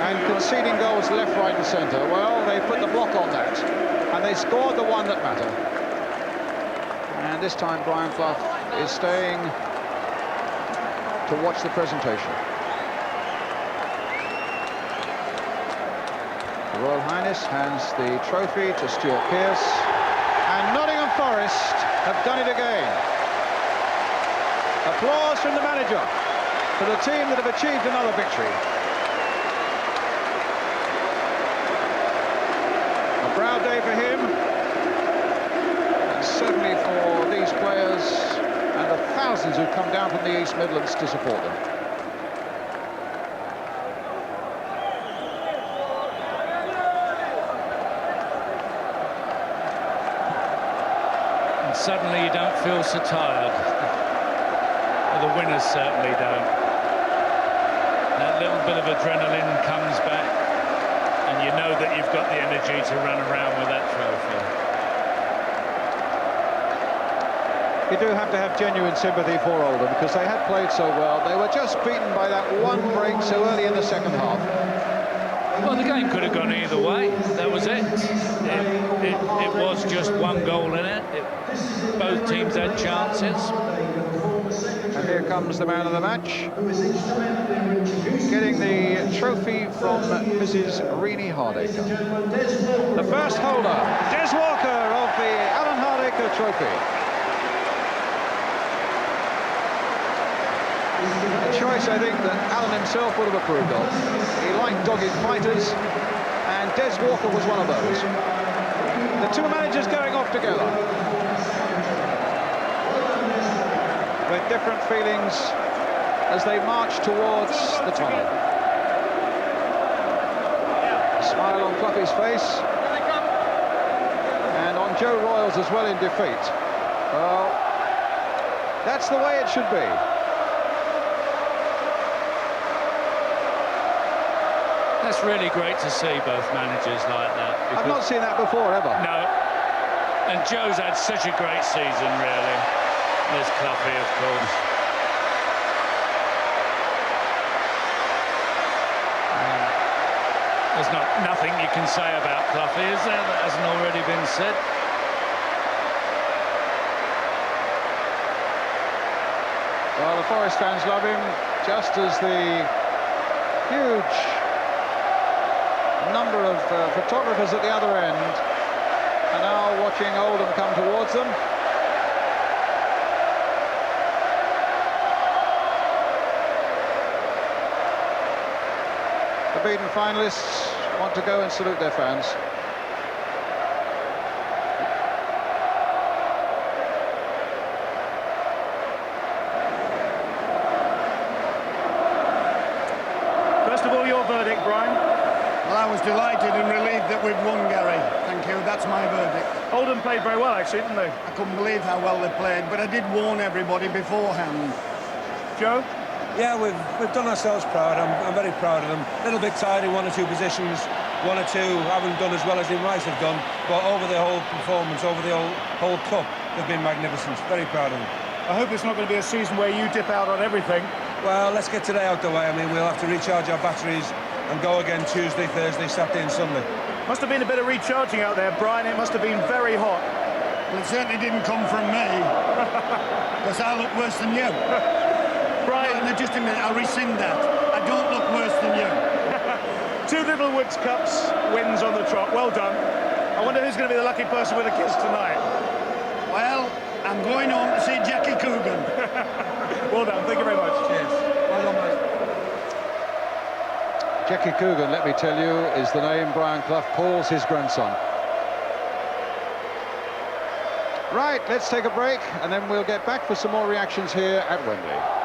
And conceding goals left, right and centre. Well, they put the block on that. And they scored the one that mattered. And this time Brian Clough is staying to watch the presentation. The Royal Highness hands the trophy to Stuart Pearce, and Nottingham Forest have done it again. Applause from the manager for the team that have achieved another victory. A proud day for him, and certainly for these players and the thousands who've come down from the East Midlands to support them. And suddenly you don't feel so tired. Well, the winners certainly don't. That little bit of adrenaline comes back, and you know that you've got the energy to run around with that trophy. You do have to have genuine sympathy for Oldham, because they had played so well. They were just beaten by that one break so early in the second half. Well, the game could have gone either way. That was it. It was just one goal in it. Both teams had chances. And here comes the man of the match, getting the trophy from Mrs. Reenie Hardacre. The first holder, Des Walker, of the Alan Hardacre Trophy. A choice, I think, that Alan himself would have approved of. He liked dogged fighters, and Des Walker was one of those. The two managers going off together, with different feelings as they march towards the tunnel. A smile on Cloughie's face, and on Joe Royals as well in defeat. Well, that's the way it should be. That's really great to see both managers like that. I've not seen that before, ever. No. And Joe's had such a great season, really. There's Cloughie, of course. There's nothing you can say about Cloughie, is there, that hasn't already been said? Well, the Forest fans love him, just as the huge number of photographers at the other end are now watching Oldham come towards them. The beaten finalists want to go and salute their fans. First of all, your verdict, Brian. Well, I was delighted and relieved that we've won, Gary. Thank you. That's my verdict. Oldham played very well, actually, didn't they? I couldn't believe how well they played, but I did warn everybody beforehand. Joe? Yeah, we've done ourselves proud. I'm very proud of them. A little bit tired in one or two positions. One or two haven't done as well as they might have done, but over the whole performance, over the whole cup, they've been magnificent. Very proud of them. I hope it's not going to be a season where you dip out on everything. Well, let's get today out the way. I mean, we'll have to recharge our batteries and go again Tuesday, Thursday, Saturday and Sunday. Must have been a bit of recharging out there, Brian. It must have been very hot. Well, it certainly didn't come from me, because I look worse than you. Brian... No, just a minute, I'll rescind that. I don't look worse than you. 2 Little Woods Cups wins on the trot. Well done. I wonder who's going to be the lucky person with the kiss tonight. Well, I'm going home to see Jackie Coogan. Well done. Thank you very much. Cheers. Well done, mate. Jackie Coogan, let me tell you, is the name Brian Clough calls his grandson. Right, let's take a break, and then we'll get back for some more reactions here at Wembley.